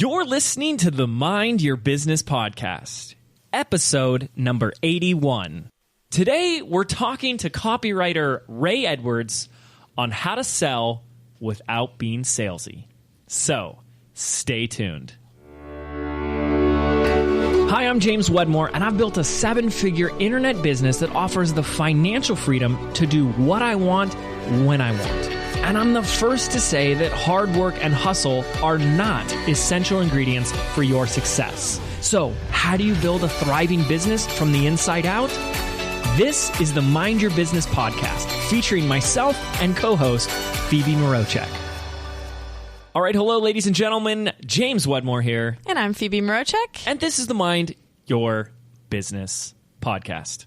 You're listening to the Mind Your Business podcast, episode number 81. Today, we're talking to copywriter Ray Edwards on how to sell without being salesy. So, stay tuned. Hi, I'm James Wedmore, and I've built a 7-figure internet business that offers the financial freedom to do what I want when I want. And I'm the first to say that hard work and hustle are not essential ingredients for your success. So, how do you build a thriving business from the inside out? This is the Mind Your Business podcast, featuring myself and co-host Phoebe Mroczek. All right, hello, ladies and gentlemen. James Wedmore here. And I'm Phoebe Mroczek. And this is the Mind Your Business podcast.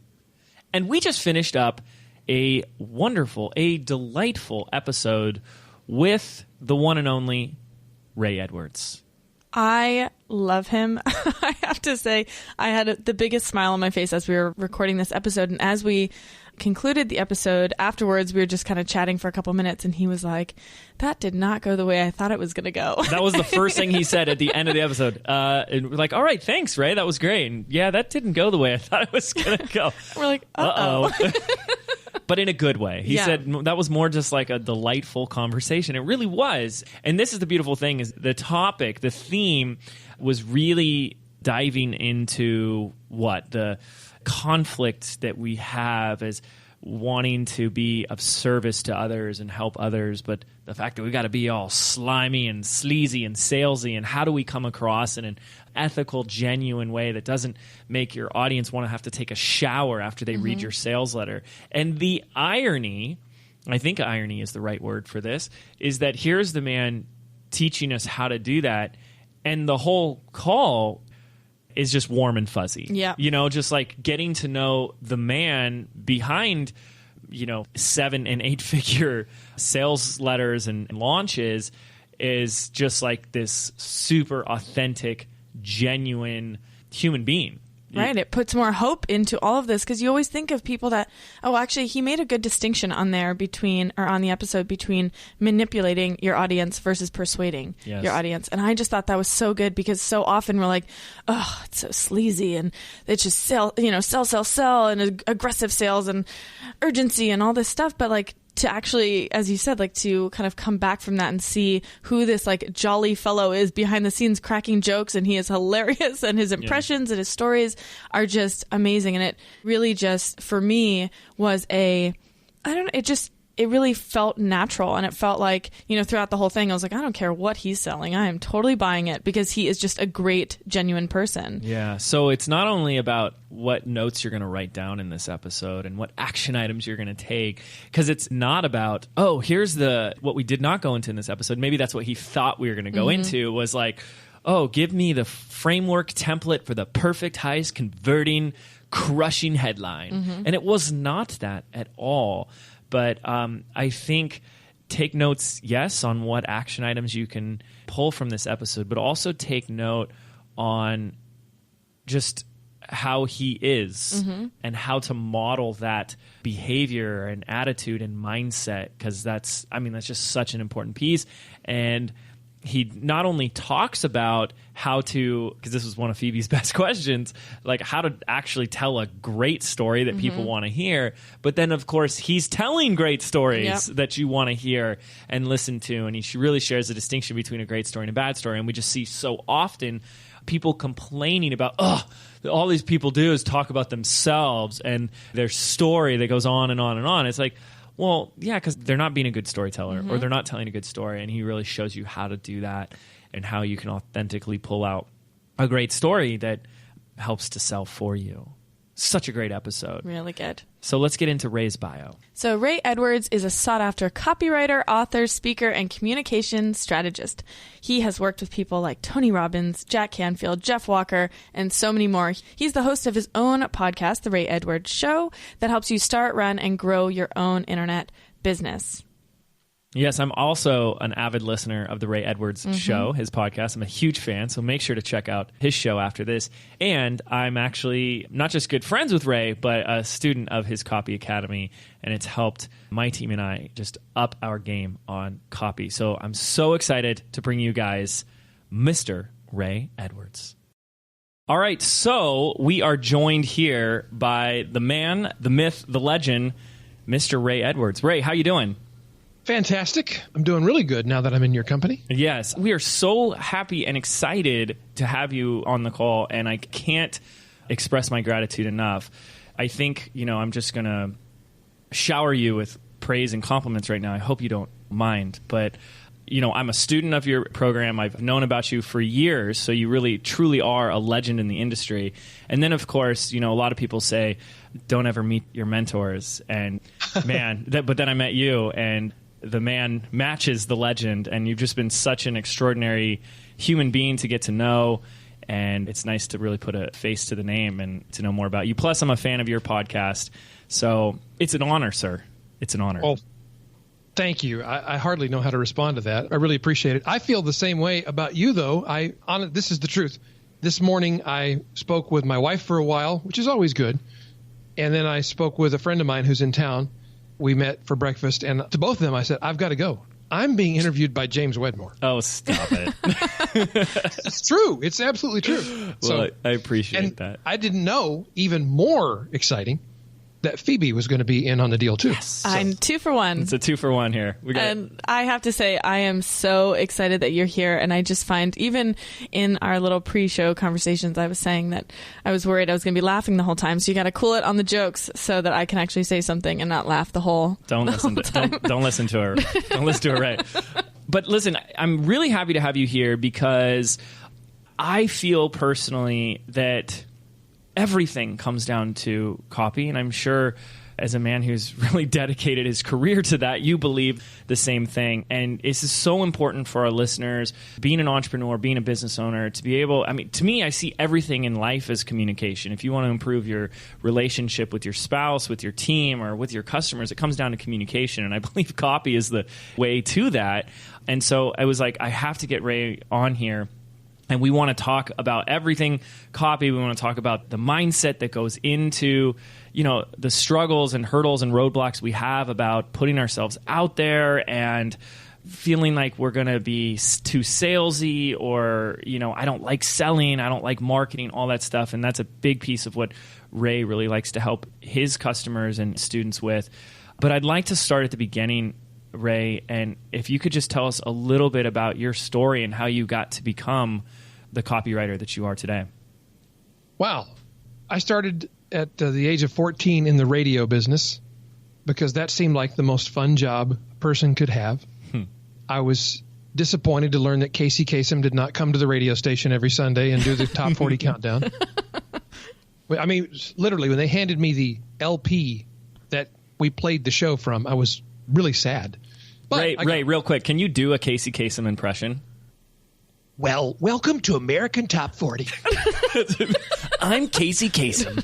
And we just finished up a wonderful, a delightful episode with the one and only Ray Edwards. I love him. I have to say, I had the biggest smile on my face as we were recording this episode. And as we concluded the episode, afterwards, we were just kind of chatting for a couple minutes. And he was like, that did not go the way I thought it was going to go. That was the first thing he said at the end of the episode. And we're like, all right, thanks, Ray. That was great. And yeah, that didn't go the way I thought it was going to go. We're like, uh-oh. But in a good way. He said that was more just like a delightful conversation. It really was. And this is the beautiful thing, is the topic, the theme was really diving into the conflict that we have as wanting to be of service to others and help others, but the fact that we got to be all slimy and sleazy and salesy, and how do we come across in an ethical, genuine way that doesn't make your audience want to have to take a shower after they read your sales letter. And the irony, I think irony is the right word for this, is that here's the man teaching us how to do that, and the whole call is just warm and fuzzy. Yeah. You know, just like getting to know the man behind, 7- and 8-figure sales letters and launches is just like this super authentic, genuine human being. Right. It puts more hope into all of this, because you always think of people that, actually, he made a good distinction on the episode between manipulating your audience versus persuading your audience. And I just thought that was so good, because so often we're like, oh, it's so sleazy, and it's just sell, and aggressive sales and urgency and all this stuff. But like, to actually, as you said, like to kind of come back from that and see who this like jolly fellow is behind the scenes cracking jokes, and he is hilarious, and his impressions and his stories are just amazing. And it really just, for me, was it really felt natural, and it felt like, throughout the whole thing, I was like, I don't care what he's selling. I am totally buying it, because he is just a great, genuine person. Yeah. So it's not only about what notes you're going to write down in this episode and what action items you're going to take, because it's not about, here's what we did not go into in this episode. Maybe that's what he thought we were going to go into, was like, give me the framework template for the perfect, highest converting, crushing headline. And it was not that at all. But I think take notes, yes, on what action items you can pull from this episode, but also take note on just how he is and how to model that behavior and attitude and mindset, because that's just such an important piece. And he not only talks about how to, because this was one of Phoebe's best questions, like how to actually tell a great story that people want to hear, but then of course he's telling great stories that you want to hear and listen to, and he really shares the distinction between a great story and a bad story. And we just see so often people complaining about, all these people do is talk about themselves and their story that goes on and on and on. It's like, well, yeah, because they're not being a good storyteller or they're not telling a good story. And he really shows you how to do that and how you can authentically pull out a great story that helps to sell for you. Such a great episode. Really good. So let's get into Ray's bio. So Ray Edwards is a sought-after copywriter, author, speaker, and communication strategist. He has worked with people like Tony Robbins, Jack Canfield, Jeff Walker, and so many more. He's the host of his own podcast, The Ray Edwards Show, that helps you start, run, and grow your own internet business. Yes, I'm also an avid listener of the Ray Edwards Show, his podcast. I'm a huge fan, so make sure to check out his show after this. And I'm actually not just good friends with Ray, but a student of his Copy Academy, and it's helped my team and I just up our game on copy. So I'm so excited to bring you guys Mr. Ray Edwards. All right, so we are joined here by the man, the myth, the legend, Mr. Ray Edwards. Ray, how you doing? Fantastic. I'm doing really good now that I'm in your company. Yes, we are so happy and excited to have you on the call, and I can't express my gratitude enough. I think, I'm just going to shower you with praise and compliments right now. I hope you don't mind, but I'm a student of your program. I've known about you for years, so you really, truly are a legend in the industry. And then, of course, a lot of people say, don't ever meet your mentors. And man, but then I met you, and the man matches the legend, and you've just been such an extraordinary human being to get to know. And it's nice to really put a face to the name and to know more about you. Plus, I'm a fan of your podcast. So it's an honor, sir. It's an honor. Well, thank you. I hardly know how to respond to that. I really appreciate it. I feel the same way about you, though. This is the truth. This morning, I spoke with my wife for a while, which is always good. And then I spoke with a friend of mine who's in town. We met for breakfast. And to both of them, I said, I've got to go. I'm being interviewed by James Wedmore. Oh, stop it. It's true. It's absolutely true. Well, I appreciate that. I didn't know, even more exciting, that Phoebe was going to be in on the deal too. Yes. I'm 2 for 1. It's a 2 for 1 here. And I have to say, I am so excited that you're here. And I just find, even in our little pre-show conversations, I was saying that I was worried I was going to be laughing the whole time. So you got to cool it on the jokes so that I can actually say something and not laugh the whole time. Don't listen to her. Don't listen to her, right? But listen, I'm really happy to have you here because I feel personally that everything comes down to copy, and I'm sure as a man who's really dedicated his career to that, you believe the same thing. And this is so important for our listeners, being an entrepreneur, being a business owner, to be able, to me, I see everything in life as communication. If you want to improve your relationship with your spouse, with your team, or with your customers, it comes down to communication. And I believe copy is the way to that. And so I was like, I have to get Ray on here. And we want to talk about everything copy. We want to talk about the mindset that goes into, the struggles and hurdles and roadblocks we have about putting ourselves out there and feeling like we're going to be too salesy or, I don't like selling, I don't like marketing, all that stuff. And that's a big piece of what Ray really likes to help his customers and students with. But I'd like to start at the beginning, Ray, and if you could just tell us a little bit about your story and how you got to become the copywriter that you are today. Wow. I started at the age of 14 in the radio business because that seemed like the most fun job a person could have. I was disappointed to learn that Casey Kasem did not come to the radio station every Sunday and do the top 40 countdown. Literally, when they handed me the LP that we played the show from, I was really sad. But Ray, real quick, can you do a Casey Kasem impression? Well, welcome to American Top 40. I'm Casey Kasem.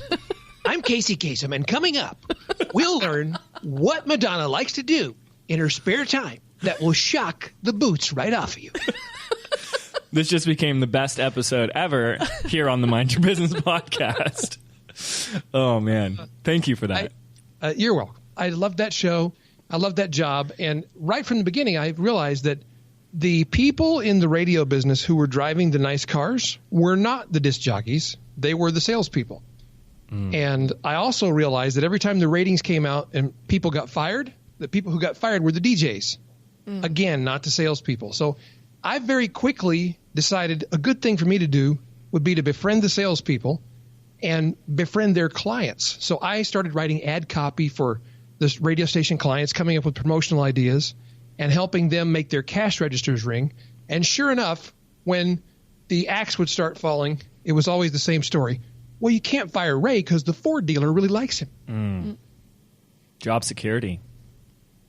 I'm Casey Kasem, and coming up, we'll learn what Madonna likes to do in her spare time that will shock the boots right off of you. This just became the best episode ever here on the Mind Your Business podcast. Oh, man. Thank you for that. You're welcome. I love that show. I love that job. And right from the beginning, I realized that the people in the radio business who were driving the nice cars were not the disc jockeys. They were the salespeople. And I also realized that every time the ratings came out and people got fired, the people who got fired were the DJs. Again, not the salespeople. So I very quickly decided a good thing for me to do would be to befriend the salespeople and befriend their clients. So I started writing ad copy for the radio station clients, coming up with promotional ideas and helping them make their cash registers ring. And sure enough, when the axe would start falling, it was always the same story. Well, you can't fire Ray because the Ford dealer really likes him. Job security.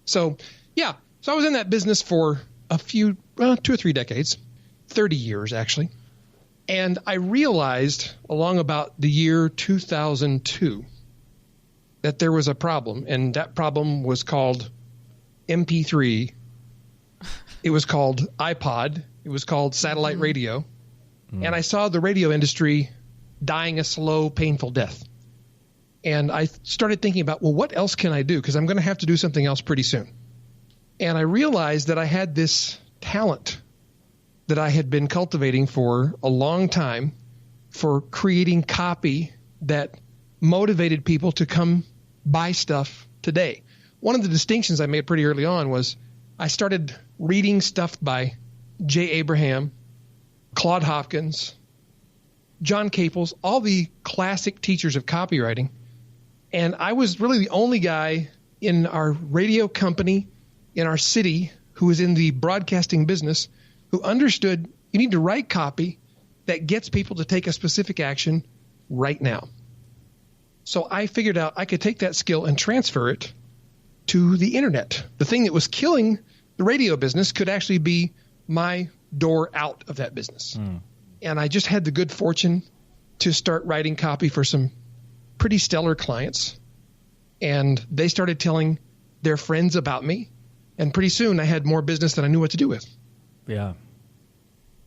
So, yeah. So I was in that business for a few, 2 or 3 decades, 30 years actually. And I realized along about the year 2002 that there was a problem. And that problem was called MP3. It was called iPod. It was called satellite radio. And I saw the radio industry dying a slow, painful death. And I started thinking about, well, what else can I do? Because I'm going to have to do something else pretty soon. And I realized that I had this talent that I had been cultivating for a long time for creating copy that motivated people to come buy stuff today. One of the distinctions I made pretty early on was I started reading stuff by Jay Abraham, Claude Hopkins, John Caples, all the classic teachers of copywriting. And I was really the only guy in our radio company in our city who was in the broadcasting business who understood you need to write copy that gets people to take a specific action right now. So I figured out I could take that skill and transfer it to the internet. The thing that was killing the radio business could actually be my door out of that business. And I just had the good fortune to start writing copy for some pretty stellar clients. And they started telling their friends about me. And pretty soon I had more business than I knew what to do with. Yeah.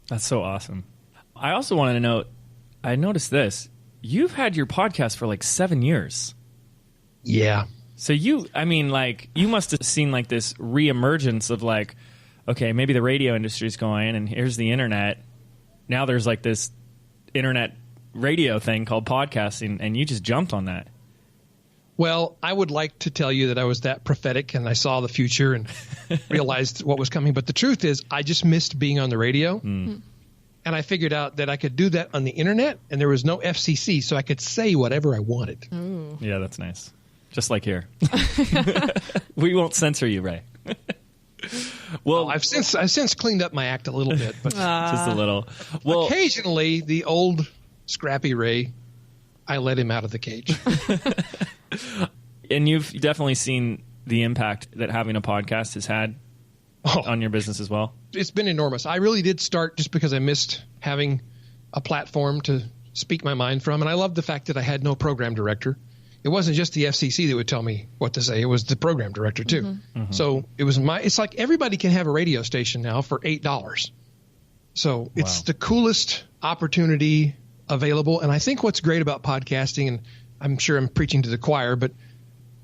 That's so awesome. I also wanted to note, I noticed this. You've had your podcast for like 7 years. Yeah. So you must have seen like this reemergence of like, okay, maybe the radio industry is going and here's the internet. Now there's like this internet radio thing called podcasting, and you just jumped on that. Well, I would like to tell you that I was that prophetic and I saw the future and realized what was coming. But the truth is I just missed being on the radio. And I figured out that I could do that on the internet and there was no FCC, so I could say whatever I wanted. Ooh. Yeah, that's nice. Just like here. We won't censor you, Ray. Well, I've since cleaned up my act a little bit, but just a little. Well, occasionally the old scrappy Ray, I let him out of the cage. And you've definitely seen the impact that having a podcast has had on your business as well. It's been enormous. I really did start just because I missed having a platform to speak my mind from, and I loved the fact that I had no program director. It wasn't just the FCC that would tell me what to say. It was the program director too. So it was it's like everybody can have a radio station now for $8. So it's the coolest opportunity available. And I think what's great about podcasting, and I'm sure I'm preaching to the choir, but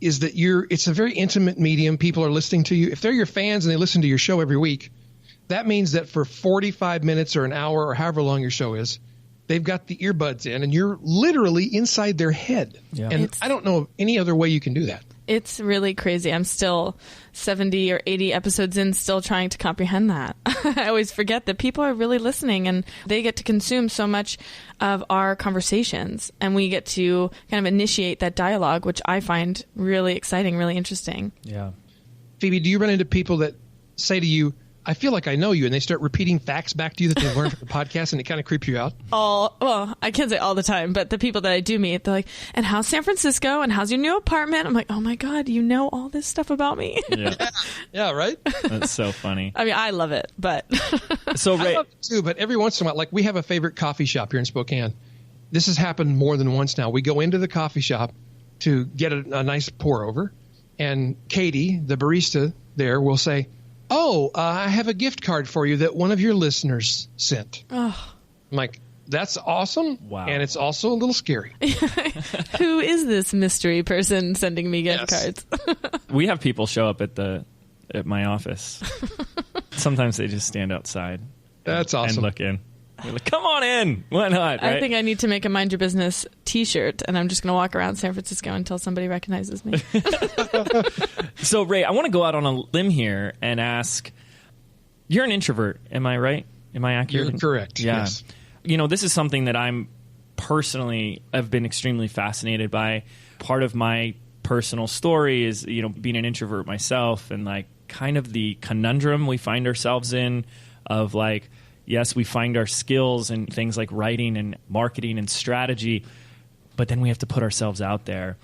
is that it's a very intimate medium. People are listening to you. If they're your fans and they listen to your show every week, that means that for 45 minutes or an hour or however long your show is, they've got the earbuds in and you're literally inside their head. Yeah. And I don't know of any other way you can do that. It's really crazy. I'm still 70 or 80 episodes in, still trying to comprehend that. I always forget that people are really listening and they get to consume so much of our conversations, and we get to kind of initiate that dialogue, which I find really exciting, really interesting. Yeah. Phoebe, do you run into people that say to you, I feel like I know you, and they start repeating facts back to you that they learned from the podcast, and it kind of creeps you out? Well, I can't say all the time, but the people that I do meet, they're like, and how's San Francisco? And how's your new apartment? I'm like, oh my God, you know all this stuff about me? Yeah, right? That's so funny. I mean, I love it, but... So, Ray... I love it too, but every once in a while, like we have a favorite coffee shop here in Spokane. This has happened more than once now. We go into the coffee shop to get a nice pour over, and Katie, the barista there, will say, I have a gift card for you that one of your listeners sent. Oh. I'm like, that's awesome. Wow. And it's also a little scary. Who is this mystery person sending me gift cards? We have people show up at my office. Sometimes they just stand outside. That's awesome. And look in. We're like, come on in. Why not? Right? I think I need to make a Mind Your Business t-shirt, and I'm just going to walk around San Francisco until somebody recognizes me. So, Ray, I want to go out on a limb here and ask, you're an introvert, am I right? Am I accurate? You're correct, yeah. Yes. You know, this is something that I'm personally have been extremely fascinated by. Part of my personal story is, being an introvert myself, and like kind of the conundrum we find ourselves in of like, yes, we find our skills in things like writing and marketing and strategy, but then we have to put ourselves out there.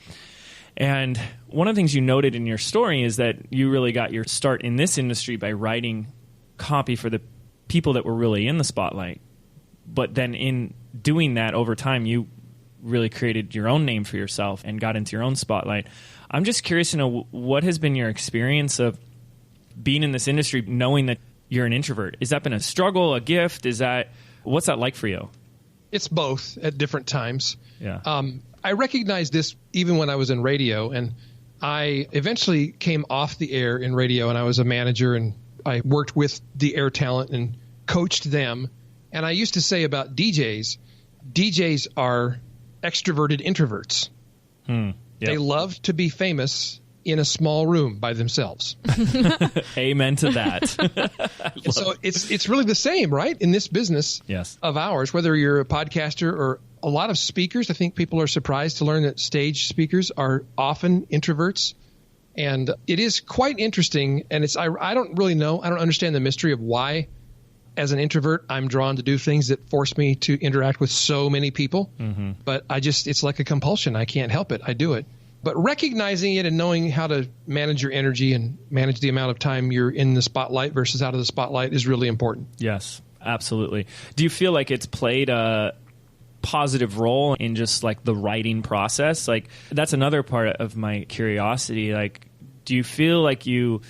And one of the things you noted in your story is that you really got your start in this industry by writing copy for the people that were really in the spotlight. But then in doing that over time, you really created your own name for yourself and got into your own spotlight. I'm just curious to know, what has been your experience of being in this industry, knowing that you're an introvert? Has that been a struggle, a gift? What's that like for you? It's both at different times. Yeah. I recognized this even when I was in radio, and I eventually came off the air in radio, and I was a manager, and I worked with the air talent and coached them. And I used to say about DJs are extroverted introverts. Yep. They love to be famous in a small room by themselves. Amen to that. So it's really the same, right? In this business of ours, whether you're a podcaster or a lot of speakers, I think people are surprised to learn that stage speakers are often introverts. And it is quite interesting. And I don't really know. I don't understand the mystery of why, as an introvert, I'm drawn to do things that force me to interact with so many people. Mm-hmm. But it's like a compulsion. I can't help it. I do it. But recognizing it and knowing how to manage your energy and manage the amount of time you're in the spotlight versus out of the spotlight is really important. Yes, absolutely. Do you feel like it's played a positive role in just like the writing process? Like, that's another part of my curiosity. Like, do you feel like you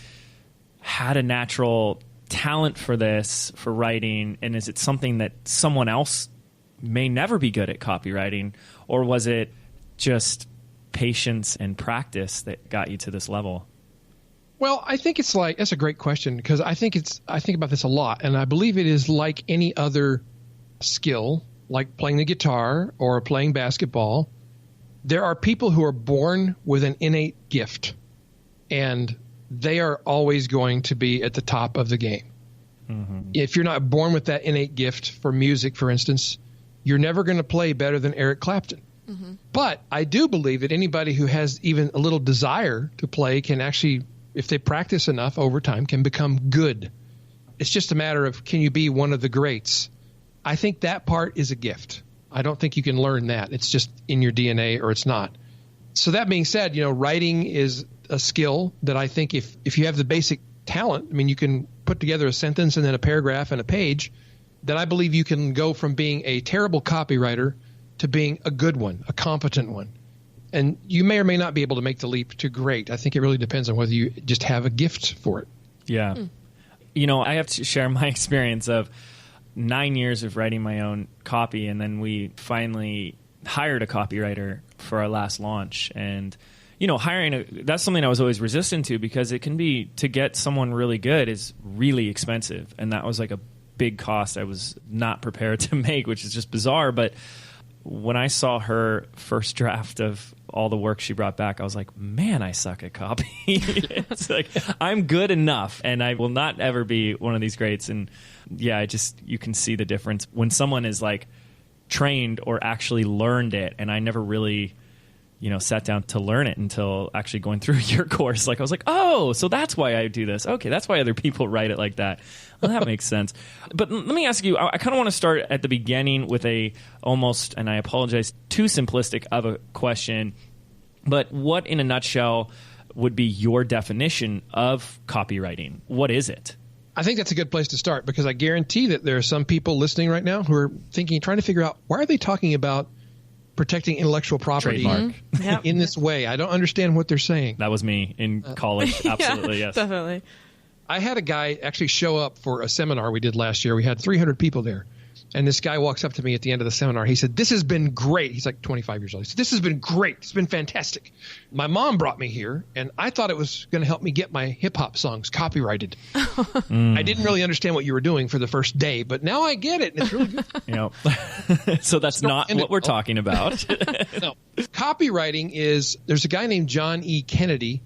had a natural talent for this, for writing, and is it something that someone else may never be good at copywriting, or was it just patience and practice that got you to this level? Well, I think that's a great question, because I think about this a lot, and I believe it is like any other skill, like playing the guitar or playing basketball. There are people who are born with an innate gift, and they are always going to be at the top of the game. Mm-hmm. If you're not born with that innate gift for music, for instance, you're never going to play better than Eric Clapton. Mm-hmm. But I do believe that anybody who has even a little desire to play can actually, if they practice enough over time, can become good. It's just a matter of, can you be one of the greats? I think that part is a gift. I don't think you can learn that. It's just in your DNA or it's not. So that being said, writing is a skill that I think if you have the basic talent, I mean, you can put together a sentence and then a paragraph and a page, then I believe you can go from being a terrible copywriter to being a good one, a competent one. And you may or may not be able to make the leap to great. I think it really depends on whether you just have a gift for it. Yeah. I have to share my experience of 9 years of writing my own copy, and then we finally hired a copywriter for our last launch. And, that's something I was always resistant to, because it can be, to get someone really good is really expensive. And that was like a big cost I was not prepared to make, which is just bizarre. But when I saw her first draft of all the work she brought back, I was like, man, I suck at copy. It's like, I'm good enough, and I will not ever be one of these greats. And yeah, you can see the difference when someone is like trained or actually learned it. And I never really, sat down to learn it until actually going through your course. Like, I was like, oh, so that's why I do this. Okay, that's why other people write it like that. Well, that makes sense. But let me ask you, I kind of want to start at the beginning with almost, and I apologize, too simplistic of a question, but what in a nutshell would be your definition of copywriting? What is it? I think that's a good place to start, because I guarantee that there are some people listening right now who are trying to figure out, why are they talking about protecting intellectual property in this way? I don't understand what they're saying. That was me in college. Absolutely, yes. Definitely. I had a guy actually show up for a seminar we did last year. We had 300 people there. And this guy walks up to me at the end of the seminar. He said, "This has been great." He's like 25 years old. He said, "This has been great. It's been fantastic. My mom brought me here, and I thought it was going to help me get my hip-hop songs copyrighted. I didn't really understand what you were doing for the first day, but now I get it, and it's really good." So that's not what we're talking about. No. Copywriting is, there's a guy named John E. Kennedy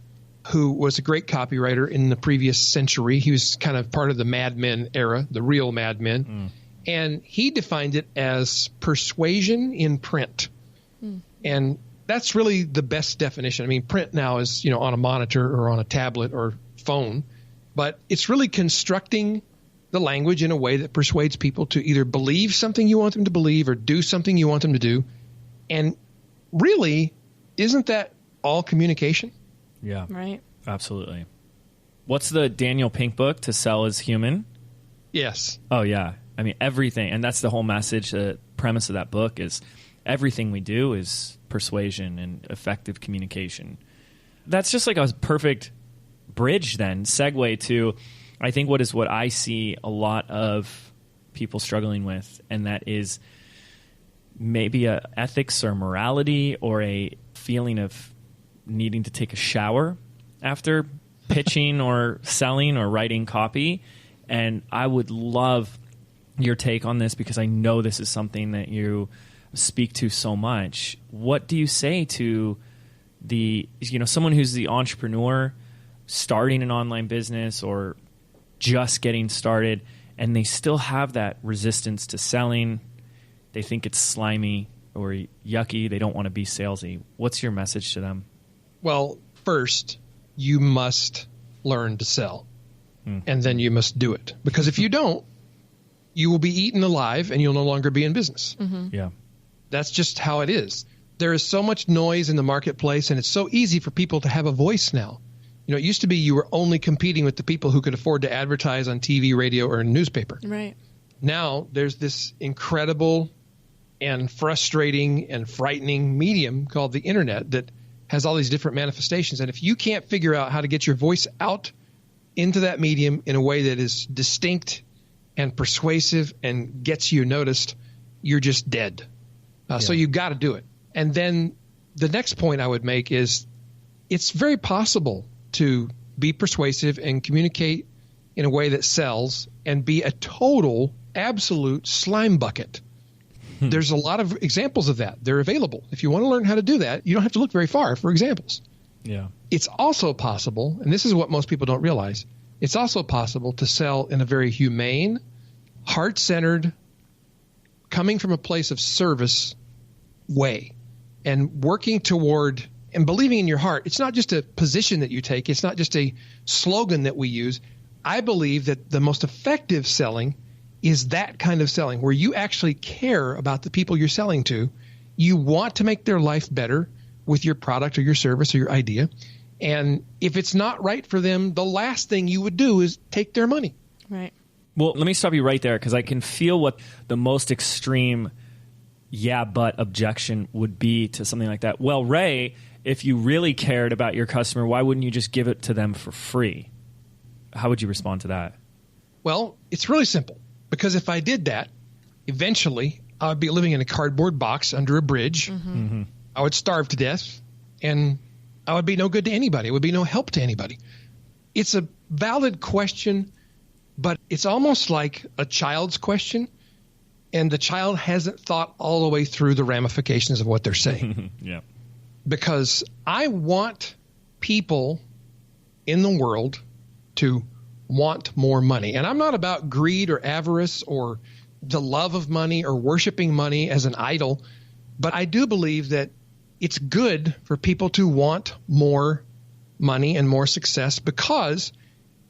who was a great copywriter in the previous century. He was kind of part of the Mad Men era, the real Mad Men. And he defined it as persuasion in print. And that's really the best definition. I mean, print now is, on a monitor or on a tablet or phone, but it's really constructing the language in a way that persuades people to either believe something you want them to believe or do something you want them to do. And really, isn't that all communication? Yeah. Right. Absolutely. What's the Daniel Pink book, To Sell is Human? Yes. Oh, yeah. I mean, everything. And that's the whole message, the premise of that book is everything we do is persuasion and effective communication. That's just like a perfect bridge then, segue to, I think, what I see a lot of people struggling with, and that is maybe a ethics or morality or a feeling of needing to take a shower after pitching or selling or writing copy. And I would love your take on this, because I know this is something that you speak to so much. What do you say to someone who's the entrepreneur starting an online business or just getting started, and they still have that resistance to selling? They think it's slimy or yucky. They don't want to be salesy. What's your message to them? Well, first, you must learn to sell, and then you must do it. Because if you don't, you will be eaten alive and you'll no longer be in business. Mm-hmm. Yeah. That's just how it is. There is so much noise in the marketplace, and it's so easy for people to have a voice now. It used to be you were only competing with the people who could afford to advertise on TV, radio, or newspaper. Right. Now there's this incredible and frustrating and frightening medium called the internet that has all these different manifestations. And if you can't figure out how to get your voice out into that medium in a way that is distinct and persuasive and gets you noticed, you're just dead. So you've got to do it. And then the next point I would make is it's very possible to be persuasive and communicate in a way that sells and be a total, absolute slime bucket. There's a lot of examples of that. They're available. If you want to learn how to do that, you don't have to look very far for examples. Yeah. It's also possible, and this is what most people don't realize, it's also possible to sell in a very humane, heart-centered, coming from a place of service way, and working toward and believing in your heart. It's not just a position that you take. It's not just a slogan that we use. I believe that the most effective selling is that kind of selling where you actually care about the people you're selling to. You want to make their life better with your product or your service or your idea. And if it's not right for them, the last thing you would do is take their money. Right. Well, let me stop you right there, because I can feel what the most extreme but objection would be to something like that. Well, Ray, if you really cared about your customer, why wouldn't you just give it to them for free? How would you respond to that? Well, it's really simple, because if I did that, eventually I would be living in a cardboard box under a bridge. Mm-hmm. I would starve to death, and I would be no good to anybody. It would be no help to anybody. It's a valid question, but it's almost like a child's question, and the child hasn't thought all the way through the ramifications of what they're saying. Yeah. Because I want people in the world to want more money. And I'm not about greed or avarice or the love of money or worshiping money as an idol, but I do believe that it's good for people to want more money and more success, because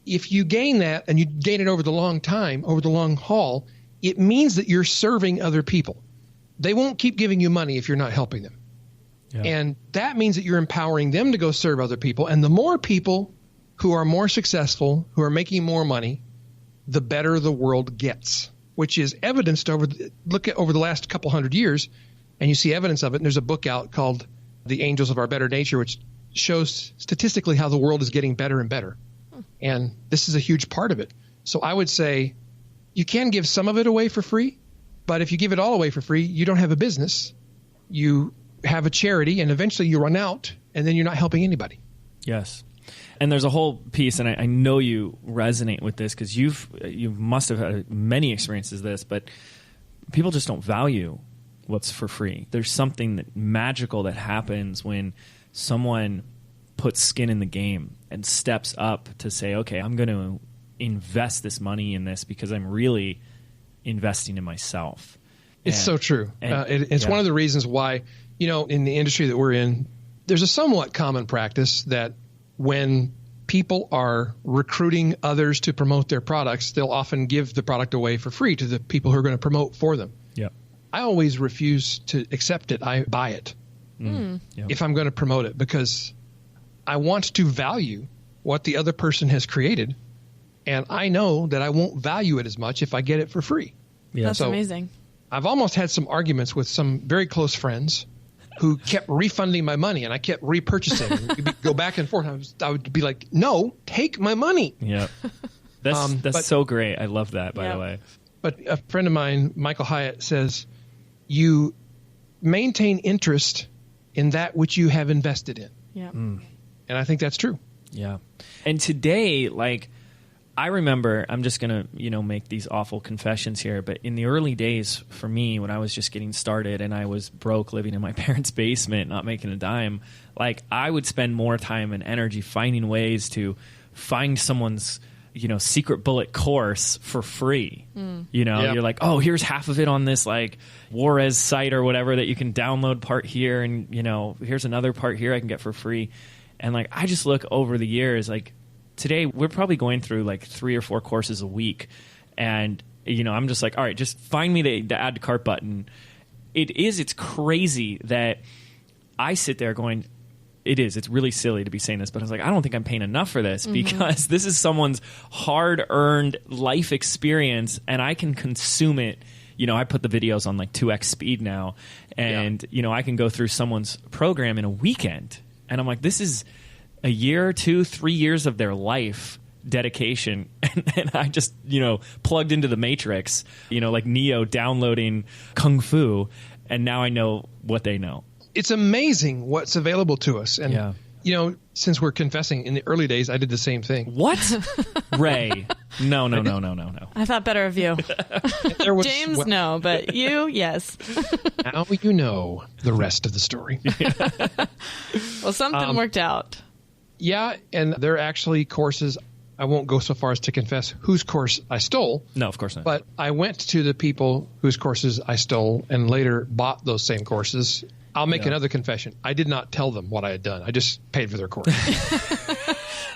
if you gain that and you gain it over the long time, over the long haul, it means that you're serving other people. They won't keep giving you money if you're not helping them. Yeah. And that means that you're empowering them to go serve other people. And the more people who are more successful, who are making more money, the better the world gets, which is evidenced over the last couple hundred years. And you see evidence of it. And there's a book out called The Angels of Our Better Nature, which shows statistically how the world is getting better and better. And this is a huge part of it. So I would say you can give some of it away for free, but if you give it all away for free, you don't have a business. You have a charity, and eventually you run out, and then you're not helping anybody. Yes. And there's a whole piece, and I know you resonate with this because you must have had many experiences with this, but people just don't value what's for free. There's something magical that happens when someone puts skin in the game and steps up to say, okay, I'm going to invest this money in this because I'm really investing in myself. It's so true. It's one of the reasons why, in the industry that we're in, there's a somewhat common practice that when people are recruiting others to promote their products, they'll often give the product away for free to the people who are going to promote for them. Yeah. I always refuse to accept it. I buy it if I'm going to promote it, because I want to value what the other person has created, and I know that I won't value it as much if I get it for free. Yeah. That's amazing. I've almost had some arguments with some very close friends who kept refunding my money, and I kept repurchasing. We'd go back and forth. I would be like, no, take my money. Yeah. That's so great. I love that, by the way. But a friend of mine, Michael Hyatt, says, you maintain interest in that which you have invested in. Yeah. And I think that's true. Yeah. And today, I remember, I'm just going to, make these awful confessions here, but in the early days for me, when I was just getting started and I was broke living in my parents' basement, not making a dime, like I would spend more time and energy finding ways to find someone's, secret bullet course for free. You're like, oh, here's half of it on this like Juarez site or whatever that you can download part here. And, here's another part here I can get for free. And like, I just look over the years, like, today, we're probably going through like 3 or 4 courses a week. And, I'm just like, all right, just find me the add to cart button. It's crazy that I sit there going, it's really silly to be saying this, but I was like, I don't think I'm paying enough for this because this is someone's hard-earned life experience and I can consume it. I put the videos on like 2x speed now and, I can go through someone's program in a weekend. And I'm like, this is a year, 2, 3 years of their life dedication. And I just, plugged into the Matrix, like Neo downloading Kung Fu. And now I know what they know. It's amazing what's available to us. And, since we're confessing, in the early days, I did the same thing. What? Ray. No. I thought better of you. James, no, but you, yes. Now you know the rest of the story. Well, something worked out. Yeah, and they're actually courses. I won't go so far as to confess whose course I stole. No, of course not. But I went to the people whose courses I stole and later bought those same courses. I'll make another confession. I did not tell them what I had done. I just paid for their course.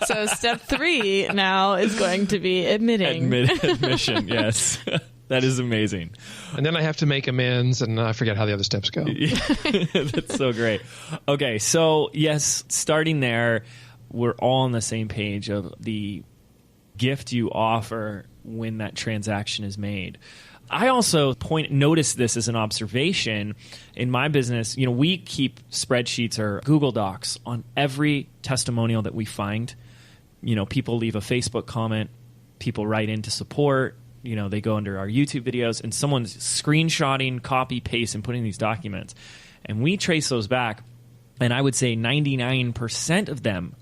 So step 3 now is going to be admitting. Admission, yes. That is amazing. And then I have to make amends, and I forget how the other steps go. That's so great. Okay, so yes, starting there, we're all on the same page of the gift you offer when that transaction is made. I also notice this as an observation in my business. We keep spreadsheets or Google Docs on every testimonial that we find. People leave a Facebook comment, people write in to support, they go under our YouTube videos, and someone's screenshotting, copy, paste, and putting these documents. And we trace those back, and I would say 99% of them,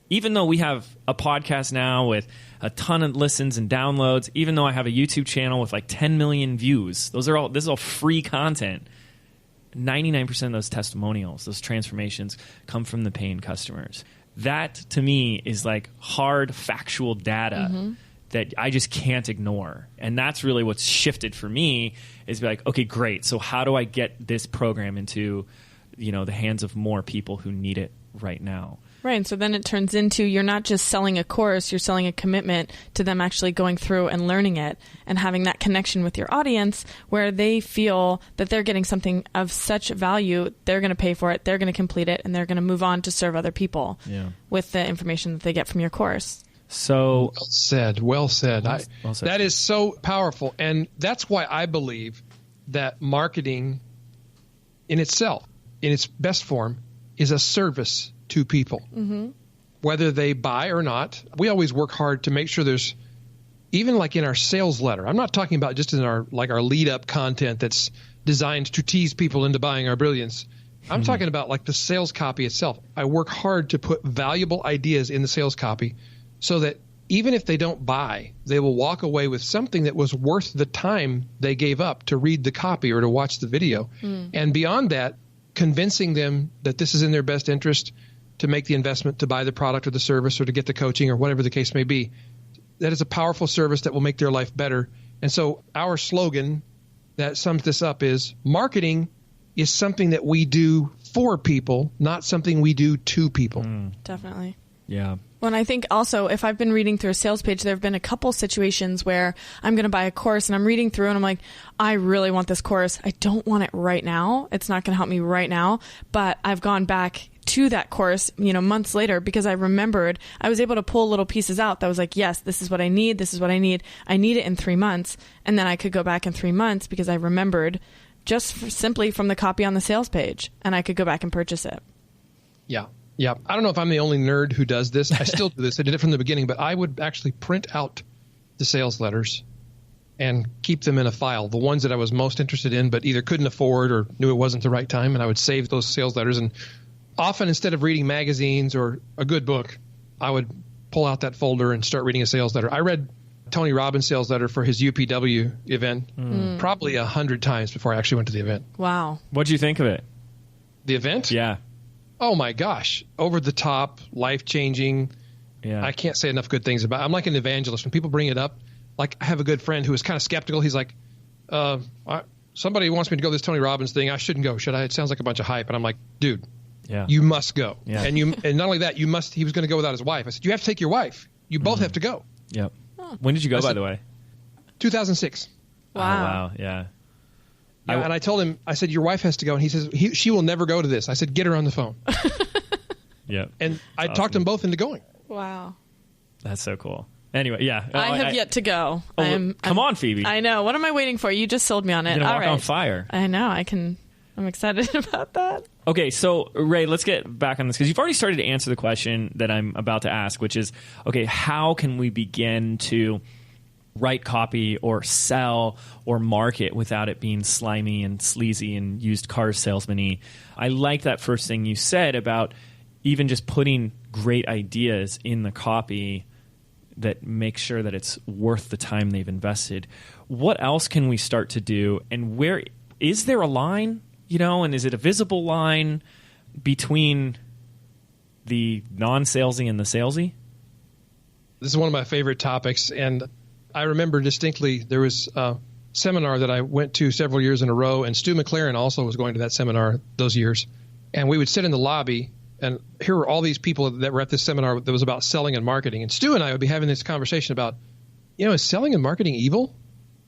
even though we have a podcast now with a ton of listens and downloads, even though I have a YouTube channel with like 10 million views, this is all free content. 99% of those testimonials, those transformations come from the paying customers. That to me is like hard factual data that I just can't ignore. And that's really what's shifted for me is be like, okay, great. So how do I get this program into, the hands of more people who need it right now? Right. And so then it turns into you're not just selling a course, you're selling a commitment to them actually going through and learning it and having that connection with your audience where they feel that they're getting something of such value, they're going to pay for it, they're going to complete it, and they're going to move on to serve other people with the information that they get from your course. So well said. Well said. That is so powerful. And that's why I believe that marketing in itself, in its best form, is a service to people, whether they buy or not. We always work hard to make sure there's, even like in our sales letter, I'm not talking about just in our lead up content that's designed to tease people into buying our brilliance. I'm talking about like the sales copy itself. I work hard to put valuable ideas in the sales copy so that even if they don't buy, they will walk away with something that was worth the time they gave up to read the copy or to watch the video. And beyond that, convincing them that this is in their best interest to make the investment, to buy the product or the service or to get the coaching or whatever the case may be. That is a powerful service that will make their life better. And so our slogan that sums this up is marketing is something that we do for people, not something we do to people. Definitely. Yeah. Well, and I think also if I've been reading through a sales page, there have been a couple situations where I'm going to buy a course and I'm reading through and I'm like, I really want this course. I don't want it right now. It's not going to help me right now. But I've gone back to that course, months later because I remembered I was able to pull little pieces out that was like, yes, this is what I need. This is what I need. I need it in 3 months. And then I could go back in 3 months because I remembered simply from the copy on the sales page and I could go back and purchase it. Yeah. Yeah. I don't know if I'm the only nerd who does this. I still do this. I did it from the beginning, but I would actually print out the sales letters and keep them in a file, the ones that I was most interested in, but either couldn't afford or knew it wasn't the right time. And I would save those sales letters. And often instead of reading magazines or a good book, I would pull out that folder and start reading a sales letter. I read Tony Robbins' sales letter for his UPW event probably 100 times before I actually went to the event. Wow. What'd you think of it? The event? Yeah. Oh my gosh. Over the top, life-changing. Yeah. I can't say enough good things about it. I'm like an evangelist. When people bring it up, like I have a good friend who is kind of skeptical. He's like, somebody wants me to go to this Tony Robbins thing. I shouldn't go, should I? It sounds like a bunch of hype. And I'm like, dude, you must go. Yeah. And not only that, he was going to go without his wife. I said, you have to take your wife. You both have to go. Yep. When did you go, by the way? 2006. Wow. Oh, wow. Yeah. And I told him, I said, your wife has to go. And he says, she will never go to this. I said, get her on the phone. Yeah. And I talked them both into going. Wow. That's so cool. Anyway, yeah. I have yet to go. Come on, Phoebe. I know. What am I waiting for? You just sold me on it. You're going to walk right. on fire. I know. I'm excited about that. Okay, so Ray, let's get back on this because you've already started to answer the question that I'm about to ask, which is, okay, how can we begin to write copy or sell or market without it being slimy and sleazy and used car salesman-y? I like that first thing you said about even just putting great ideas in the copy that make sure that it's worth the time they've invested. What else can we start to do? And where is there a line, and is it a visible line between the non-salesy and the salesy? This is one of my favorite topics. And I remember distinctly there was a seminar that I went to several years in a row, and Stu McLaren also was going to that seminar those years. And we would sit in the lobby, and here were all these people that were at this seminar that was about selling and marketing. And Stu and I would be having this conversation about, is selling and marketing evil?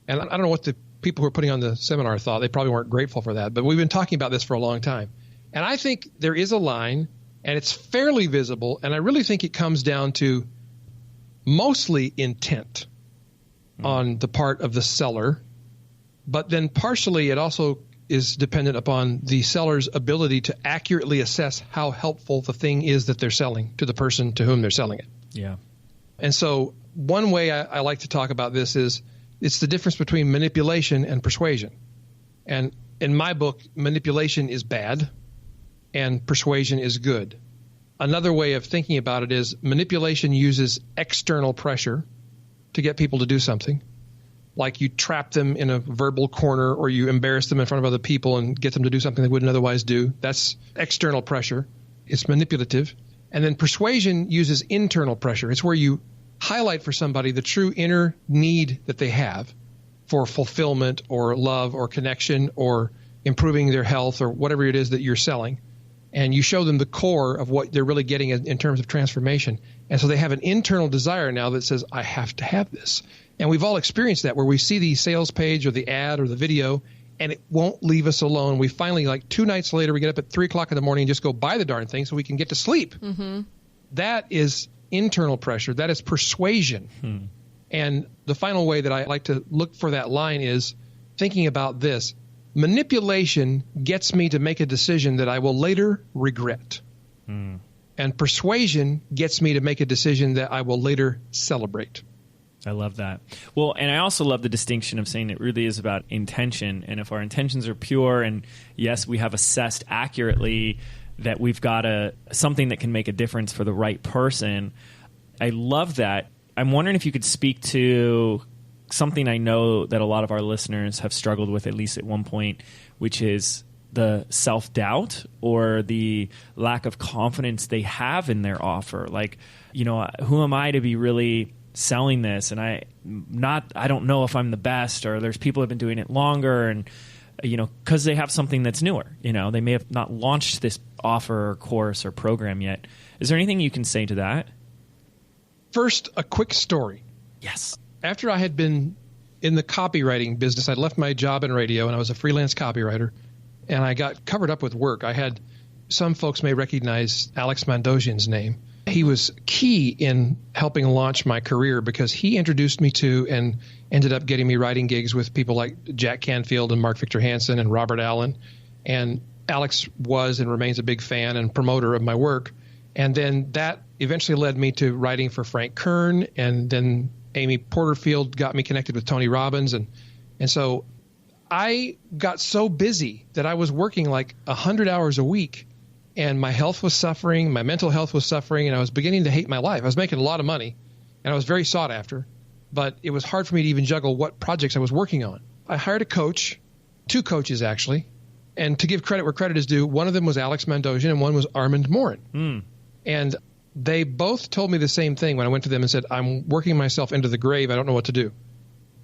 And I don't know what the people who were putting on the seminar thought. They probably weren't grateful for that. But we've been talking about this for a long time. And I think there is a line, and it's fairly visible. And I really think it comes down to mostly intent on the part of the seller. But then partially it also is dependent upon the seller's ability to accurately assess how helpful the thing is that they're selling to the person to whom they're selling it. Yeah. And so one way I like to talk about this is it's the difference between manipulation and persuasion. And in my book, manipulation is bad and persuasion is good. Another way of thinking about it is manipulation uses external pressure to get people to do something. Like you trap them in a verbal corner or you embarrass them in front of other people and get them to do something they wouldn't otherwise do. That's external pressure. It's manipulative. And then persuasion uses internal pressure. It's where you highlight for somebody the true inner need that they have for fulfillment or love or connection or improving their health or whatever it is that you're selling. And you show them the core of what they're really getting in terms of transformation. And so they have an internal desire now that says, I have to have this. And we've all experienced that where we see the sales page or the ad or the video and it won't leave us alone. We finally, like 2 nights later, we get up at 3 o'clock in the morning and just go buy the darn thing so we can get to sleep. Mm-hmm. That is internal pressure. That is persuasion. And the final way that I like to look for that line is thinking about this. Manipulation gets me to make a decision that I will later regret. And persuasion gets me to make a decision that I will later celebrate. I love that. Well, and I also love the distinction of saying it really is about intention. And if our intentions are pure and, yes, we have assessed accurately that we've got something that can make a difference for the right person, I love that. I'm wondering if you could speak to something I know that a lot of our listeners have struggled with, at least at one point, which is the self-doubt or the lack of confidence they have in their offer. Like, who am I to be really selling this? And I don't know if I'm the best, or there's people who have been doing it longer, and because they have something that's newer. They may have not launched this offer or course or program yet. Is there anything you can say to that? First, a quick story. Yes. After I had been in the copywriting business, I'd left my job in radio and I was a freelance copywriter, and I got covered up with work. Some folks may recognize Alex Mandossian's name. He was key in helping launch my career because he introduced me to and ended up getting me writing gigs with people like Jack Canfield and Mark Victor Hansen and Robert Allen. And Alex was and remains a big fan and promoter of my work. And then that eventually led me to writing for Frank Kern, and then Amy Porterfield got me connected with Tony Robbins. And so I got so busy that I was working like 100 hours a week and my health was suffering, my mental health was suffering, and I was beginning to hate my life. I was making a lot of money, and I was very sought after, but it was hard for me to even juggle what projects I was working on. I hired a coach, 2 coaches actually, and to give credit where credit is due, one of them was Alex Mandossian and one was Armand Morin. And they both told me the same thing when I went to them and said, I'm working myself into the grave. I don't know what to do.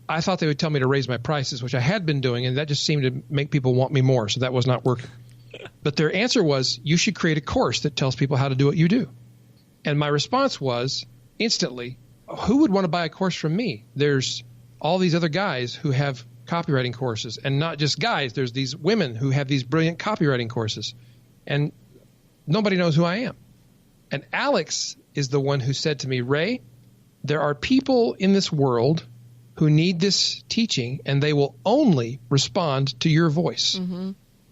I thought they would tell me to raise my prices, which I had been doing, and that just seemed to make people want me more, so that was not working. But their answer was, you should create a course that tells people how to do what you do. And my response was, instantly, who would want to buy a course from me? There's all these other guys who have copywriting courses, and not just guys. There's these women who have these brilliant copywriting courses, and nobody knows who I am. And Alex is the one who said to me, Ray, there are people in this world who need this teaching, and they will only respond to your voice.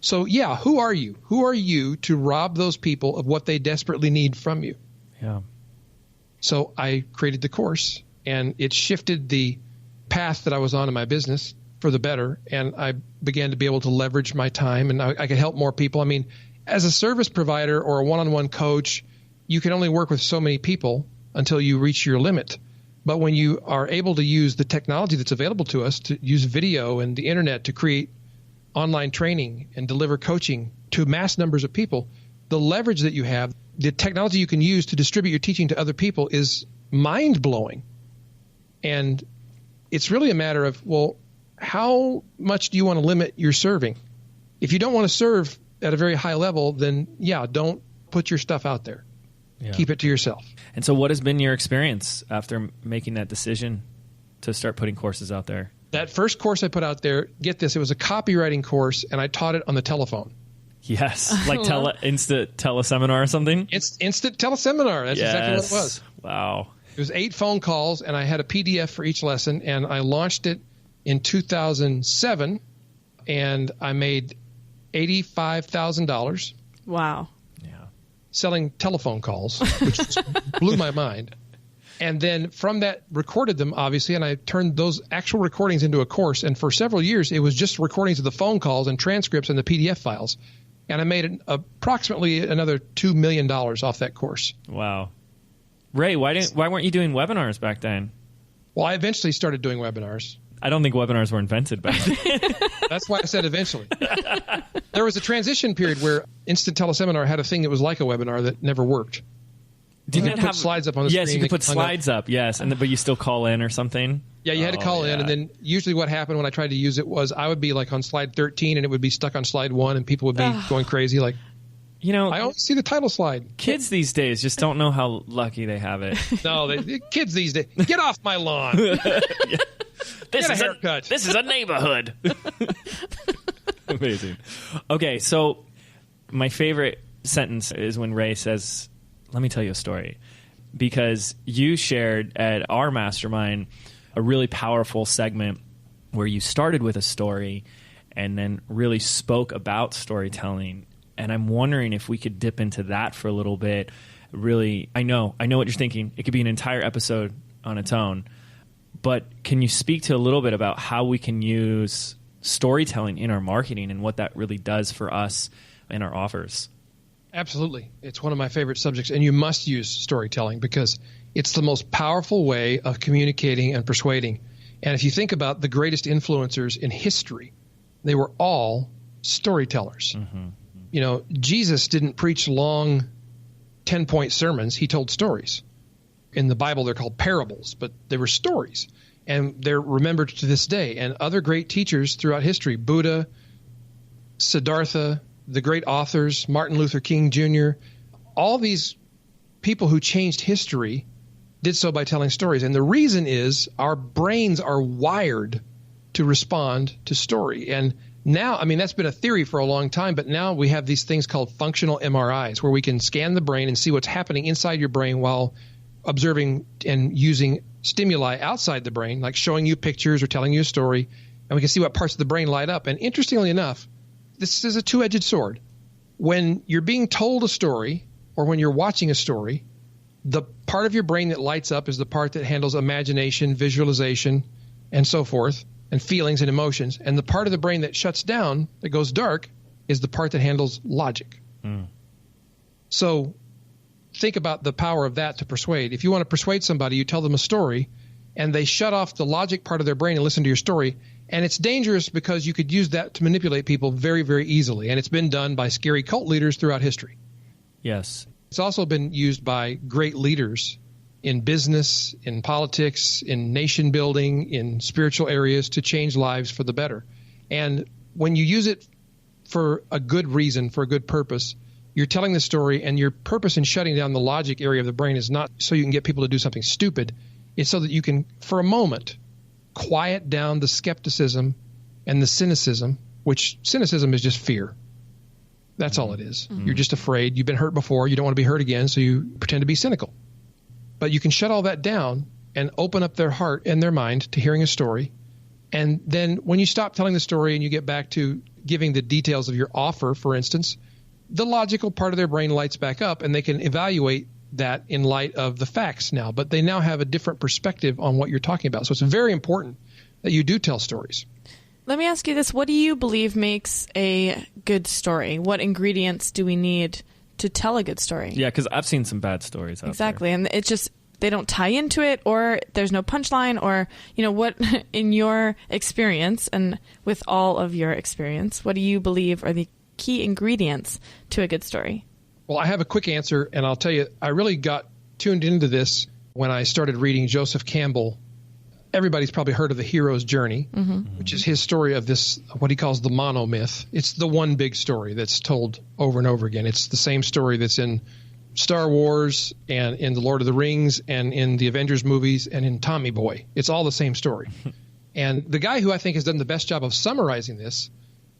So, yeah, who are you? Who are you to rob those people of what they desperately need from you? Yeah. So I created the course, and it shifted the path that I was on in my business for the better, and I began to be able to leverage my time, and I could help more people. I mean, as a service provider or a one-on-one coach, you can only work with so many people until you reach your limit. But when you are able to use the technology that's available to us, to use video and the internet to create online training and deliver coaching to mass numbers of people, the leverage that you have, the technology you can use to distribute your teaching to other people is mind-blowing. And it's really a matter of, well, how much do you want to limit your serving? If you don't want to serve at a very high level, then, yeah, don't put your stuff out there. Yeah. Keep it to yourself. And so what has been your experience after making that decision to start putting courses out there? That first course I put out there, get this, it was a copywriting course, and I taught it on the telephone. Yes, like instant teleseminar or something? It's instant teleseminar. That's exactly what it was. Wow. It was 8 phone calls, and I had a PDF for each lesson, and I launched it in 2007, and I made $85,000. Wow. Selling telephone calls, which just blew my mind. And then from that, recorded them, obviously, and I turned those actual recordings into a course. And for several years, it was just recordings of the phone calls and transcripts and the PDF files. And I made approximately another $2 million off that course. Wow. Ray, why weren't you doing webinars back then? Well, I eventually started doing webinars. I don't think webinars were invented back then. That's why I said eventually. There was a transition period where Instant Teleseminar had a thing that was like a webinar that never worked. Did you put slides up on the screen? Yes, you could put slides up, yes, but you still call in or something? Yeah, you had to call in, and then usually what happened when I tried to use it was I would be like on slide 13, and it would be stuck on slide 1, and people would be going crazy like, I only see the title slide. Kids these days just don't know how lucky they have it. No, the kids these days, get off my lawn. Yeah. This is a neighborhood. Amazing. Okay, so my favorite sentence is when Ray says, let me tell you a story. Because you shared at our mastermind a really powerful segment where you started with a story and then really spoke about storytelling. And I'm wondering if we could dip into that for a little bit. Really, I know what you're thinking. It could be an entire episode on its own. But can you speak to a little bit about how we can use storytelling in our marketing and what that really does for us in our offers? Absolutely. It's one of my favorite subjects, and you must use storytelling because it's the most powerful way of communicating and persuading. And if you think about the greatest influencers in history, they were all storytellers. Mm-hmm. Jesus didn't preach long 10-point sermons. He told stories. In the Bible, they're called parables, but they were stories, and they're remembered to this day. And other great teachers throughout history, Buddha, Siddhartha, the great authors, Martin Luther King Jr., all these people who changed history did so by telling stories. And the reason is our brains are wired to respond to story. And now, that's been a theory for a long time, but now we have these things called functional MRIs where we can scan the brain and see what's happening inside your brain while observing and using stimuli outside the brain, like showing you pictures or telling you a story, and we can see what parts of the brain light up. And interestingly enough, this is a two-edged sword. When you're being told a story or when you're watching a story, the part of your brain that lights up is the part that handles imagination, visualization, and so forth, and feelings and emotions. And the part of the brain that shuts down, that goes dark, is the part that handles logic. So think about the power of that to persuade. If you want to persuade somebody, you tell them a story, and they shut off the logic part of their brain and listen to your story. And it's dangerous because you could use that to manipulate people very, very easily. And it's been done by scary cult leaders throughout history. Yes. It's also been used by great leaders in business, in politics, in nation building, in spiritual areas to change lives for the better. And when you use it for a good reason, for a good purpose, you're telling the story, and your purpose in shutting down the logic area of the brain is not so you can get people to do something stupid. It's so that you can, for a moment, quiet down the skepticism and the cynicism, which cynicism is just fear. That's all it is. You're just afraid. You've been hurt before. You don't want to be hurt again, so you pretend to be cynical. But you can shut all that down and open up their heart and their mind to hearing a story. And then when you stop telling the story and you get back to giving the details of your offer, for instance, the logical part of their brain lights back up, and they can evaluate that in light of the facts now. But they now have a different perspective on what you're talking about. So it's very important that you do tell stories. Let me ask you this. What do you believe makes a good story? What ingredients do we need to tell a good story? Yeah, because I've seen some bad stories out there. Exactly. And it's just they don't tie into it, or there's no punchline, or, what, in your experience and with all of your experience, what do you believe are the key ingredients to a good story? Well, I have a quick answer, and I'll tell you, I really got tuned into this when I started reading Joseph Campbell. Everybody's probably heard of The Hero's Journey, which is his story of this, what he calls the monomyth. It's the one big story that's told over and over again. It's the same story that's in Star Wars and in The Lord of the Rings and in the Avengers movies and in Tommy Boy. It's all the same story. And the guy who I think has done the best job of summarizing this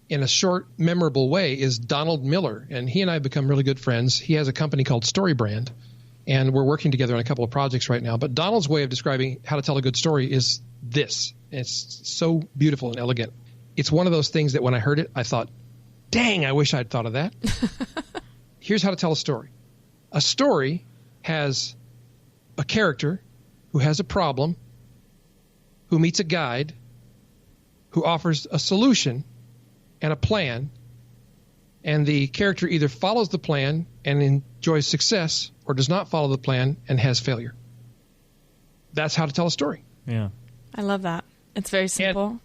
in a short, memorable way is Donald Miller. And he and I have become really good friends. He has a company called StoryBrand, and we're working together on a couple of projects right now. But Donald's way of describing how to tell a good story is this. It's so beautiful and elegant. It's one of those things that when I heard it, I thought, dang, I wish I'd thought of that. Here's how to tell a story. A story has a character who has a problem, who meets a guide, who offers a solution and a plan, and the character either follows the plan and enjoys success or does not follow the plan and has failure. That's how to tell a story. Yeah. I love that. It's very simple.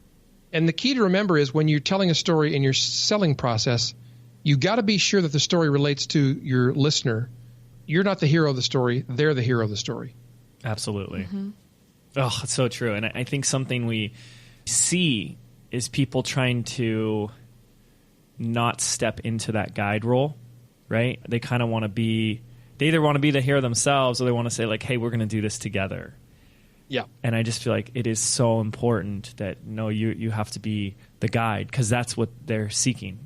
And the key to remember is when you're telling a story in your selling process, you got to be sure that the story relates to your listener. You're not the hero of the story. They're the hero of the story. Absolutely. Oh, it's so true. And I think something we see is people trying to not step into that guide role, right? They kind of want to be, they either want to be the hero themselves or they want to say like, hey, we're going to do this together. Yeah. And I just feel like it is so important that, no, you have to be the guide because that's what they're seeking.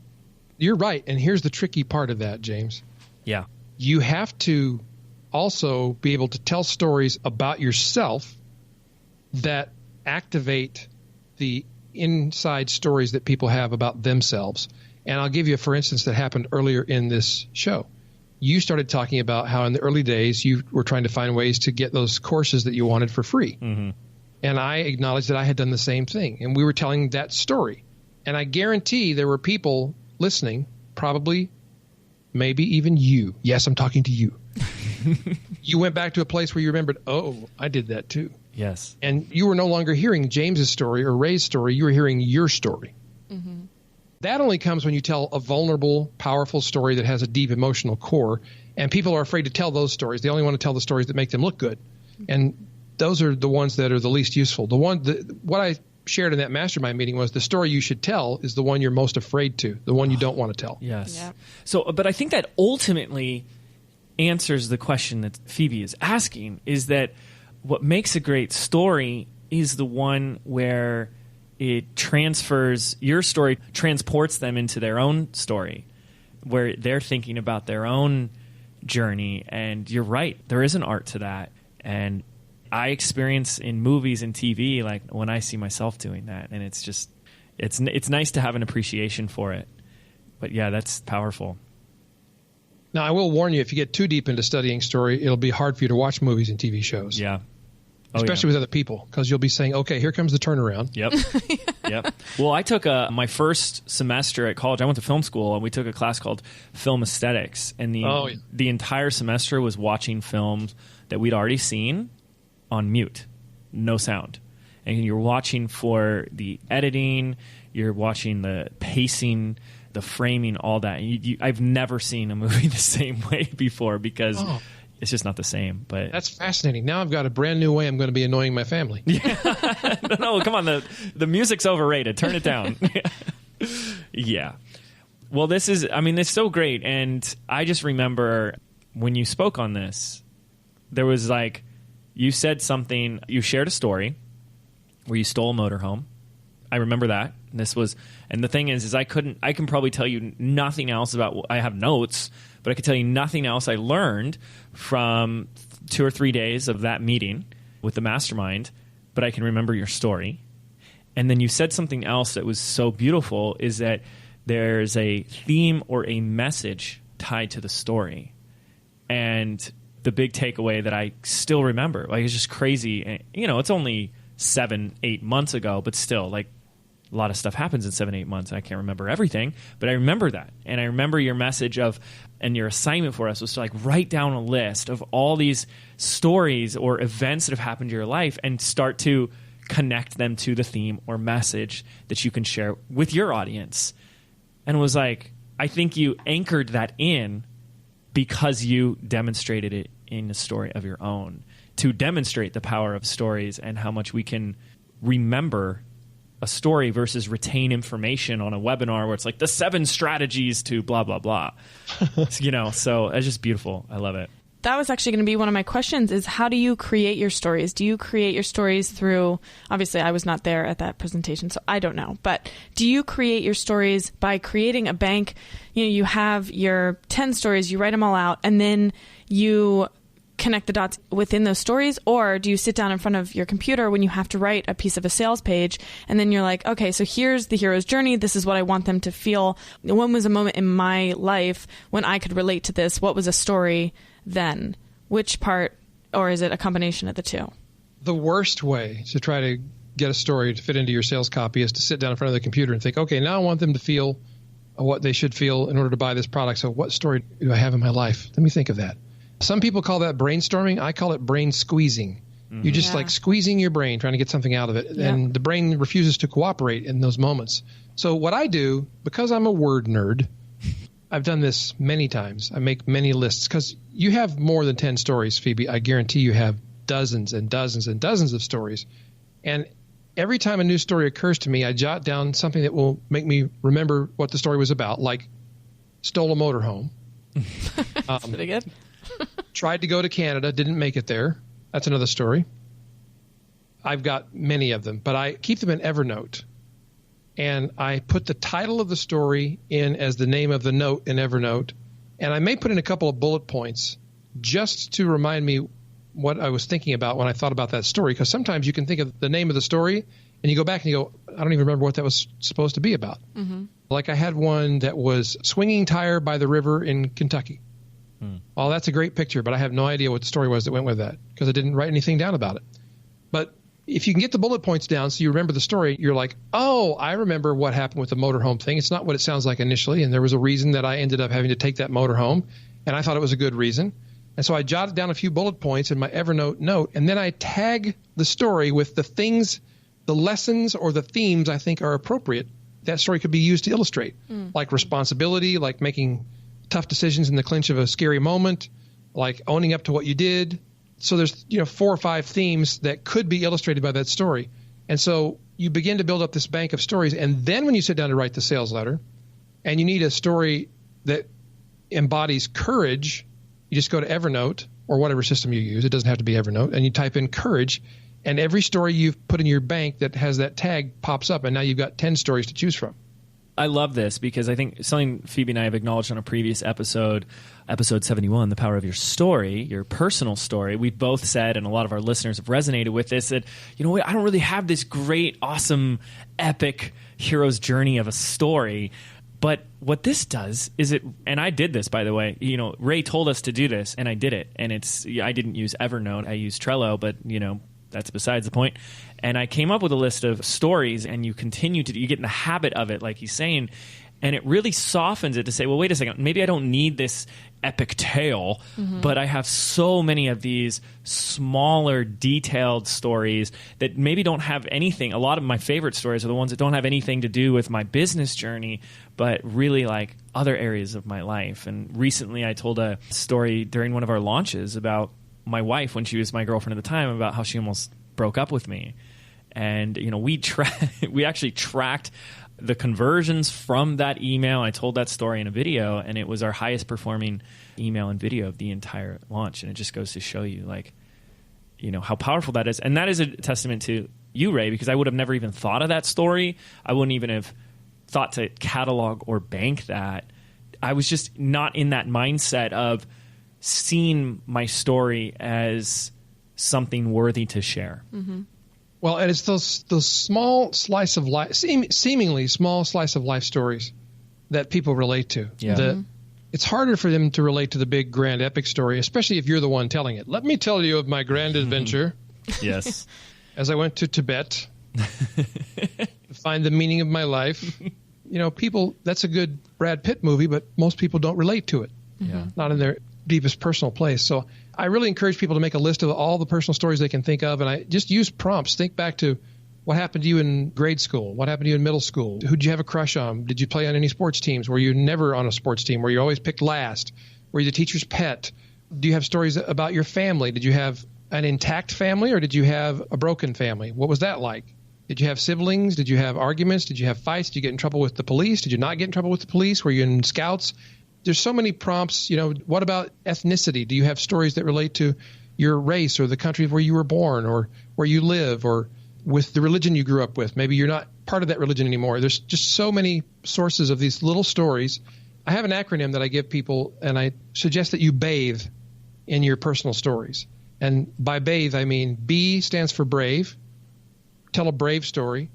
You're right. And here's the tricky part of that, James. Yeah. You have to also be able to tell stories about yourself that activate the inside stories that people have about themselves. And I'll give you, for instance, that happened earlier in this show. You started talking about how in the early days you were trying to find ways to get those courses that you wanted for free. And I acknowledged that I had done the same thing. And we were telling that story. And I guarantee there were people listening, probably, maybe even you. Yes, I'm talking to you. You went back to a place where you remembered, oh, I did that too. Yes. And you were no longer hearing James's story or Ray's story. You were hearing your story. That only comes when you tell a vulnerable, powerful story that has a deep emotional core. And people are afraid to tell those stories. They only want to tell the stories that make them look good. And those are the ones that are the least useful. What I shared in that mastermind meeting was the story you should tell is the one you're most afraid to, the one you don't want to tell. Yes. Yeah. So, but I think that ultimately answers the question that Phoebe is asking, is that what makes a great story is the one where it transfers, your story transports them into their own story, where they're thinking about their own journey. And you're right, there is an art to that. And I experience in movies and TV, like when I see myself doing that, and it's just, it's nice to have an appreciation for it. But yeah, that's powerful. Now, I will warn you, if you get too deep into studying story, it'll be hard for you to watch movies and TV shows. Yeah. especially with other people, because you'll be saying, okay, here comes the turnaround. Yep. Yep. Well, I took my first semester at college. I went to film school, and we took a class called film aesthetics. And the entire semester was watching films that we'd already seen on mute, no sound. And you're watching for the editing, you're watching the pacing, the framing, all that. I've never seen a movie the same way before because it's just not the same. But that's fascinating. Now I've got a brand new way I'm going to be annoying my family. Yeah. No, come on. The music's overrated. Turn it down. Yeah. Well, it's so great. And I just remember when you spoke on this, there was you said something, you shared a story where you stole a motorhome. I remember that. And the thing is I can probably tell you nothing else about, I have notes, but I could tell you nothing else I learned from 2 or 3 days of that meeting with the mastermind, but I can remember your story. And then you said something else that was so beautiful, is that there's a theme or a message tied to the story. And the big takeaway that I still remember, it's just crazy. It's only 7-8 months ago, but still, a lot of stuff happens in 7-8 months. I can't remember everything, but I remember that. And I remember your message and your assignment for us was to write down a list of all these stories or events that have happened in your life and start to connect them to the theme or message that you can share with your audience. And it was I think you anchored that in because you demonstrated it in a story of your own, to demonstrate the power of stories and how much we can remember a story versus retain information on a webinar where it's the 7 strategies to blah, blah, blah. So it's just beautiful. I love it. That was actually going to be one of my questions, is how do you create your stories? Do you create your stories through, obviously I was not there at that presentation, so I don't know, but do you create your stories by creating a bank? You have your 10 stories, you write them all out, and then you connect the dots within those stories? Or do you sit down in front of your computer when you have to write a piece of a sales page, and then you're like, okay, so here's the hero's journey. This is what I want them to feel. When was a moment in my life when I could relate to this? What was a story then? Which part, or is it a combination of the two? The worst way to try to get a story to fit into your sales copy is to sit down in front of the computer and think, okay, now I want them to feel what they should feel in order to buy this product. So what story do I have in my life? Let me think of that. Some people call that brainstorming. I call it brain squeezing. Mm-hmm. You just squeezing your brain, trying to get something out of it. Yeah. And the brain refuses to cooperate in those moments. So what I do, because I'm a word nerd, I've done this many times. I make many lists because you have more than 10 stories, Phoebe. I guarantee you have dozens and dozens and dozens of stories. And every time a new story occurs to me, I jot down something that will make me remember what the story was about, like stole a motorhome. That's pretty good. Tried to go to Canada, didn't make it there. That's another story. I've got many of them, but I keep them in Evernote. And I put the title of the story in as the name of the note in Evernote. And I may put in a couple of bullet points just to remind me what I was thinking about when I thought about that story. Because sometimes you can think of the name of the story and you go back and you go, I don't even remember what that was supposed to be about. Mm-hmm. Like I had one that was swinging tire by the river in Kentucky. Well, that's a great picture, but I have no idea what the story was that went with that because I didn't write anything down about it. But if you can get the bullet points down so you remember the story, you're like, oh, I remember what happened with the motorhome thing. It's not what it sounds like initially, and there was a reason that I ended up having to take that motorhome, and I thought it was a good reason. And so I jotted down a few bullet points in my Evernote note, and then I tag the story with the things, the lessons or the themes I think are appropriate. That story could be used to illustrate, like responsibility, like making tough decisions in the clinch of a scary moment, like owning up to what you did. So there's 4 or 5 themes that could be illustrated by that story. And so you begin to build up this bank of stories. And then when you sit down to write the sales letter and you need a story that embodies courage, you just go to Evernote or whatever system you use. It doesn't have to be Evernote. And you type in courage, and every story you've put in your bank that has that tag pops up. And now you've got 10 stories to choose from. I love this because I think something Phoebe and I have acknowledged on a previous episode, episode 71, the power of your story, your personal story. We both said, and a lot of our listeners have resonated with this, that, I don't really have this great, awesome, epic hero's journey of a story. But what this does is and I did this, by the way, Ray told us to do this, and I did it. And I didn't use Evernote, I used Trello, but, that's besides the point. And I came up with a list of stories, and you get in the habit of it, like he's saying, and it really softens it to say, well, wait a second, maybe I don't need this epic tale, but I have so many of these smaller, detailed stories that maybe don't have anything. A lot of my favorite stories are the ones that don't have anything to do with my business journey, but really like other areas of my life. And recently I told a story during one of our launches about my wife, when she was my girlfriend at the time, about how she almost broke up with me. And, we actually tracked the conversions from that email. I told that story in a video, and it was our highest performing email and video of the entire launch. And it just goes to show you, how powerful that is. And that is a testament to you, Ray, because I would have never even thought of that story. I wouldn't even have thought to catalog or bank that. I was just not in that mindset of seeing my story as something worthy to share. Mm-hmm. Well, and it's those small slice of life, seemingly small slice of life stories that people relate to. Yeah. It's harder for them to relate to the big, grand, epic story, especially if you're the one telling it. Let me tell you of my grand adventure. Yes. As I went to Tibet to find the meaning of my life. People, that's a good Brad Pitt movie, but most people don't relate to it. Yeah. Not in their deepest personal place. So I really encourage people to make a list of all the personal stories they can think of, and I just use prompts. Think back to what happened to you in grade school, what happened to you in middle school, who did you have a crush on, did you play on any sports teams, were you never on a sports team, were you always picked last, were you the teacher's pet, do you have stories about your family, did you have an intact family or did you have a broken family, what was that like, did you have siblings, did you have arguments, did you have fights, did you get in trouble with the police, did you not get in trouble with the police, were you in scouts? There's so many prompts. What about ethnicity? Do you have stories that relate to your race or the country where you were born or where you live or with the religion you grew up with? Maybe you're not part of that religion anymore. There's just so many sources of these little stories. I have an acronym that I give people, and I suggest that you bathe in your personal stories. And by bathe, I mean B stands for brave. Tell a brave story.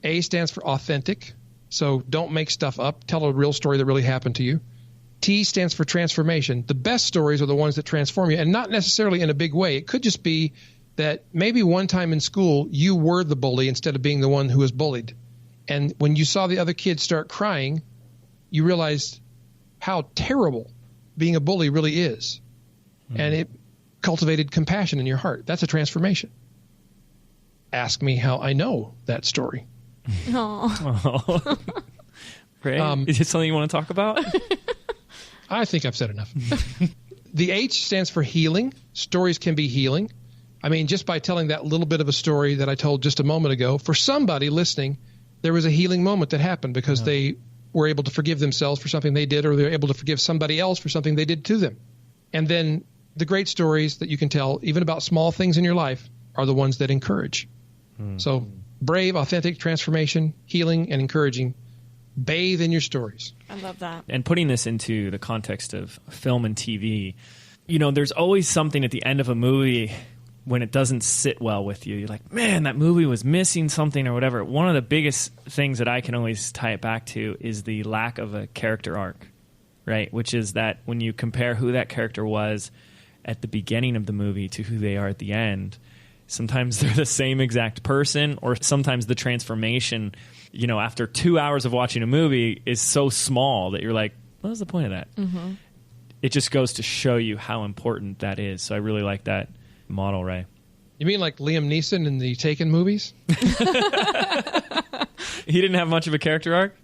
A stands for authentic. So don't make stuff up. Tell a real story that really happened to you. T stands for transformation. The best stories are the ones that transform you, and not necessarily in a big way. It could just be that maybe one time in school you were the bully instead of being the one who was bullied. And when you saw the other kids start crying, you realized how terrible being a bully really is. And it cultivated compassion in your heart. That's a transformation. Ask me how I know that story. Oh. Ray, is it something you want to talk about? I think I've said enough. The H stands for healing. Stories can be healing. I mean, just by telling that little bit of a story that I told just a moment ago, for somebody listening, there was a healing moment that happened because they were able to forgive themselves for something they did, or they were able to forgive somebody else for something they did to them. And then the great stories that you can tell, even about small things in your life, are the ones that encourage. So brave, authentic, transformation, healing, and encouraging. Bathe in your stories. I love that. And putting this into the context of film and TV, there's always something at the end of a movie when it doesn't sit well with you. You're like, man, that movie was missing something or whatever. One of the biggest things that I can always tie it back to is the lack of a character arc, right? Which is that when you compare who that character was at the beginning of the movie to who they are at the end, sometimes they're the same exact person, or sometimes the transformation after 2 hours of watching a movie is so small that you're like, what was the point of that? Mm-hmm. It just goes to show you how important that is. So I really like that model, Ray. You mean like Liam Neeson in the Taken movies? He didn't have much of a character arc?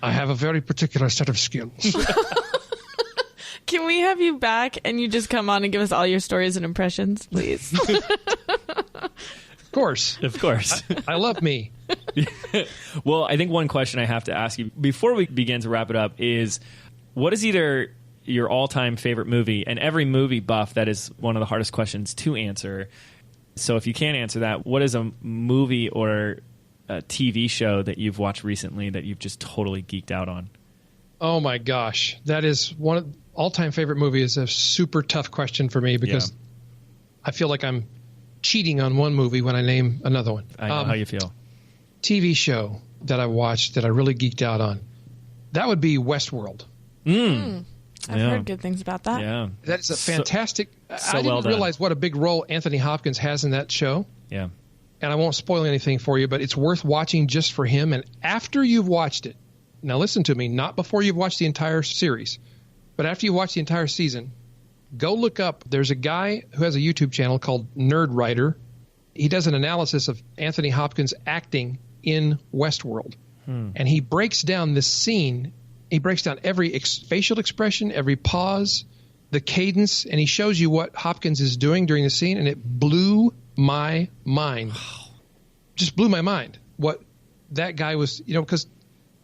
I have a very particular set of skills. Can we have you back and you just come on and give us all your stories and impressions, please? Of course. I love me. Well, I think one question I have to ask you before we begin to wrap it up is, what is either your all-time favorite movie? And every movie buff, that is one of the hardest questions to answer. So if you can't answer that, what is a movie or a TV show that you've watched recently that you've just totally geeked out on? Oh my gosh. That is one of all-time favorite movie is a super tough question for me because I feel like I'm cheating on one movie when I name another one. I know how you feel. TV show that I watched that I really geeked out on. That would be Westworld. I've heard good things about that. Yeah. That's a fantastic. So I didn't realize what a big role Anthony Hopkins has in that show. Yeah. And I won't spoil anything for you, but it's worth watching just for him. And after you've watched it, now listen to me, not before you've watched the entire series, but after you watch the entire season, go look up. There's a guy who has a YouTube channel called Nerd Writer. He does an analysis of Anthony Hopkins acting in Westworld. And he breaks down this scene. He breaks down every facial expression, every pause, the cadence, and he shows you what Hopkins is doing during the scene, and it blew my mind. Just blew my mind what that guy was, because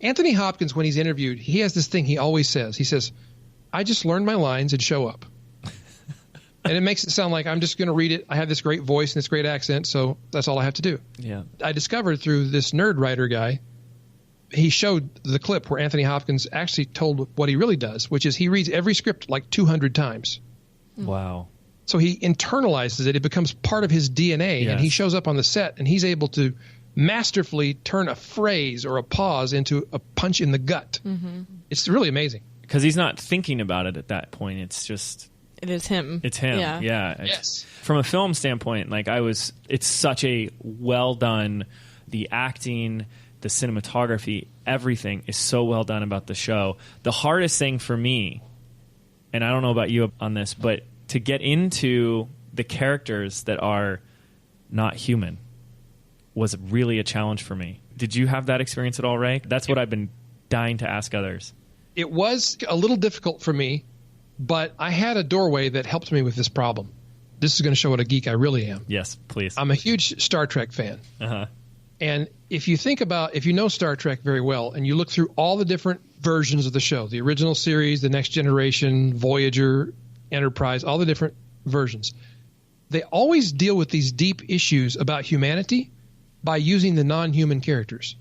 Anthony Hopkins, when he's interviewed, he has this thing he always says. He says, I just learned my lines and show up. And it makes it sound like I'm just going to read it. I have this great voice and this great accent, so that's all I have to do. Yeah. I discovered through this Nerd Writer guy, he showed the clip where Anthony Hopkins actually told what he really does, which is he reads every script like 200 times. Wow. So he internalizes it. It becomes part of his DNA, and he shows up on the set, and he's able to masterfully turn a phrase or a pause into a punch in the gut. It's really amazing. Because he's not thinking about it at that point. It's just... It is him. It's him. Yeah. Yes. From a film standpoint, it's such a well done, the acting, the cinematography, everything is so well done about the show. The hardest thing for me, and I don't know about you on this, but to get into the characters that are not human was really a challenge for me. Did you have that experience at all, Ray? That's what I've been dying to ask others. It was a little difficult for me, but I had a doorway that helped me with this problem. This is going to show what a geek I really am. Yes, please. I'm a huge Star Trek fan. And if you know Star Trek very well, and you look through all the different versions of the show, the original series, the Next Generation, Voyager, Enterprise, all the different versions, they always deal with these deep issues about humanity by using the non-human characters.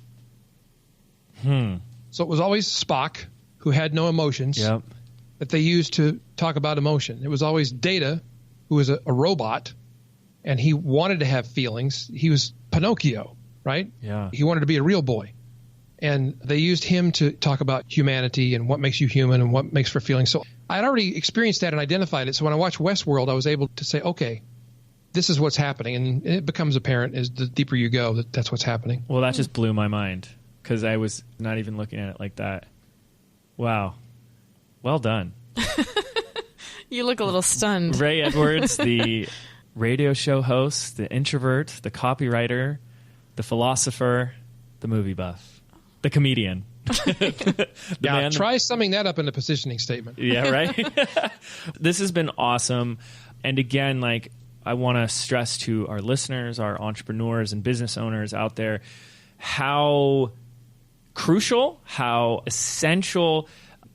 So it was always Spock, who had no emotions, that they used to talk about emotion. It was always Data, who was a robot, and he wanted to have feelings. He was Pinocchio, right? Yeah. He wanted to be a real boy. And they used him to talk about humanity and what makes you human and what makes for feelings. So I'd already experienced that and identified it. So when I watched Westworld, I was able to say, okay, this is what's happening. And it becomes apparent as the deeper you go that that's what's happening. Well, that just blew my mind because I was not even looking at it like that. Wow. Well done. You look a little stunned. Ray Edwards, the radio show host, the introvert, the copywriter, the philosopher, the movie buff, the comedian. Try summing that up in a positioning statement. Yeah, right? This has been awesome. And again, I want to stress to our listeners, our entrepreneurs and business owners out there, how crucial, how essential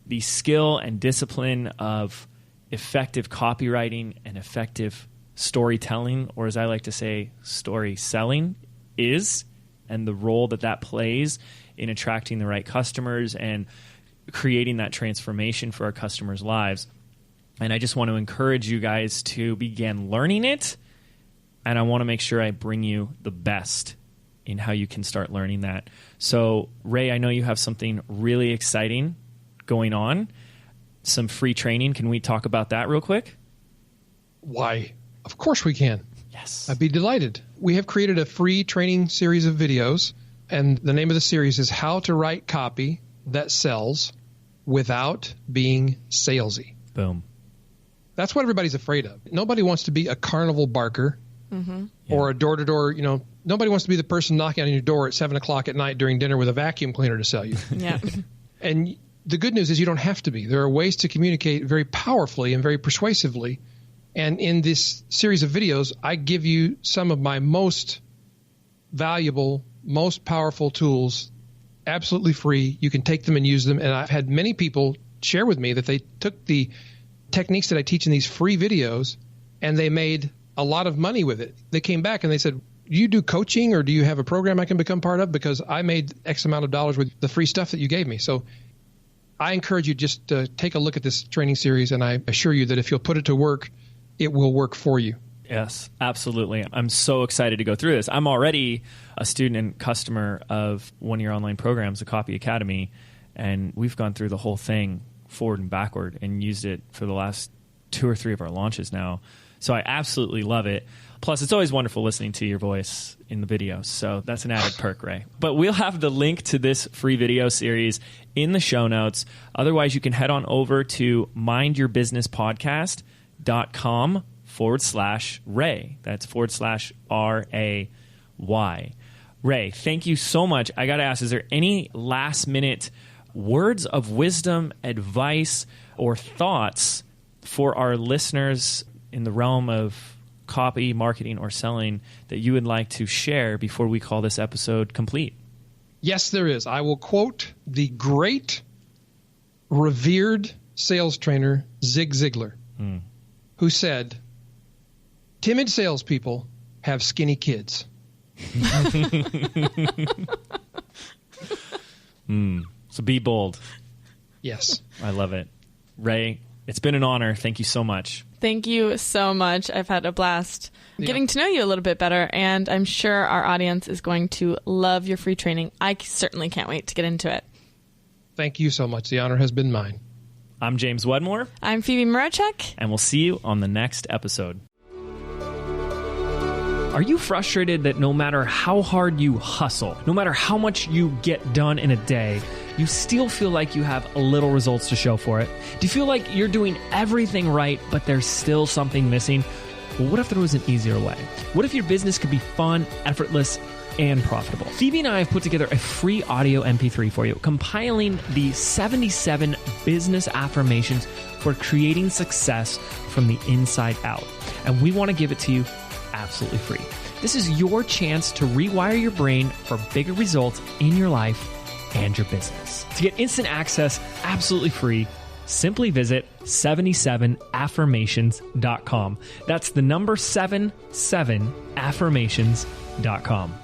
the skill and discipline of effective copywriting and effective storytelling, or as I like to say, story selling, is, and the role that plays in attracting the right customers and creating that transformation for our customers' lives. And I just want to encourage you guys to begin learning it, and I want to make sure I bring you the best in how you can start learning that. So, Ray, I know you have something really exciting going on, some free training. Can we talk about that real quick? Why? Of course we can. Yes. I'd be delighted. We have created a free training series of videos, and the name of the series is How to Write Copy That Sells Without Being Salesy. Boom. That's what everybody's afraid of. Nobody wants to be a carnival barker or a door-to-door, nobody wants to be the person knocking on your door at 7 o'clock at night during dinner with a vacuum cleaner to sell you. Yeah. And the good news is you don't have to be. There are ways to communicate very powerfully and very persuasively. And in this series of videos, I give you some of my most valuable, most powerful tools, absolutely free. You can take them and use them. And I've had many people share with me that they took the techniques that I teach in these free videos and they made a lot of money with it. They came back and they said, do you do coaching or do you have a program I can become part of? Because I made X amount of dollars with the free stuff that you gave me. So I encourage you just to take a look at this training series, and I assure you that if you'll put it to work, it will work for you. Yes, absolutely. I'm so excited to go through this. I'm already a student and customer of one of your online programs, the Copy Academy, and we've gone through the whole thing forward and backward and used it for the last 2 or 3 of our launches now. So I absolutely love it. Plus, it's always wonderful listening to your voice in the videos. So that's an added perk, Ray. But we'll have the link to this free video series in the show notes. Otherwise, you can head on over to mindyourbusinesspodcast.com/Ray. That's /RAY. Ray, thank you so much. I got to ask, is there any last minute words of wisdom, advice, or thoughts for our listeners in the realm of copy, marketing, or selling that you would like to share before we call this episode complete? Yes, there is. I will quote the great, revered sales trainer, Zig Ziglar, who said, "Timid salespeople have skinny kids." So be bold. Yes. I love it. Ray, it's been an honor. Thank you so much. Thank you so much. I've had a blast getting to know you a little bit better, and I'm sure our audience is going to love your free training. I certainly can't wait to get into it. Thank you so much. The honor has been mine. I'm James Wedmore. I'm Phoebe Mroczek. And we'll see you on the next episode. Are you frustrated that no matter how hard you hustle, no matter how much you get done in a day, you still feel like you have a little results to show for it? Do you feel like you're doing everything right, but there's still something missing? Well, what if there was an easier way? What if your business could be fun, effortless, and profitable? Phoebe and I have put together a free audio MP3 for you, compiling the 77 business affirmations for creating success from the inside out. And we want to give it to you absolutely free. This is your chance to rewire your brain for bigger results in your life and your business. To get instant access absolutely free, simply visit 77affirmations.com. That's the number 77affirmations.com.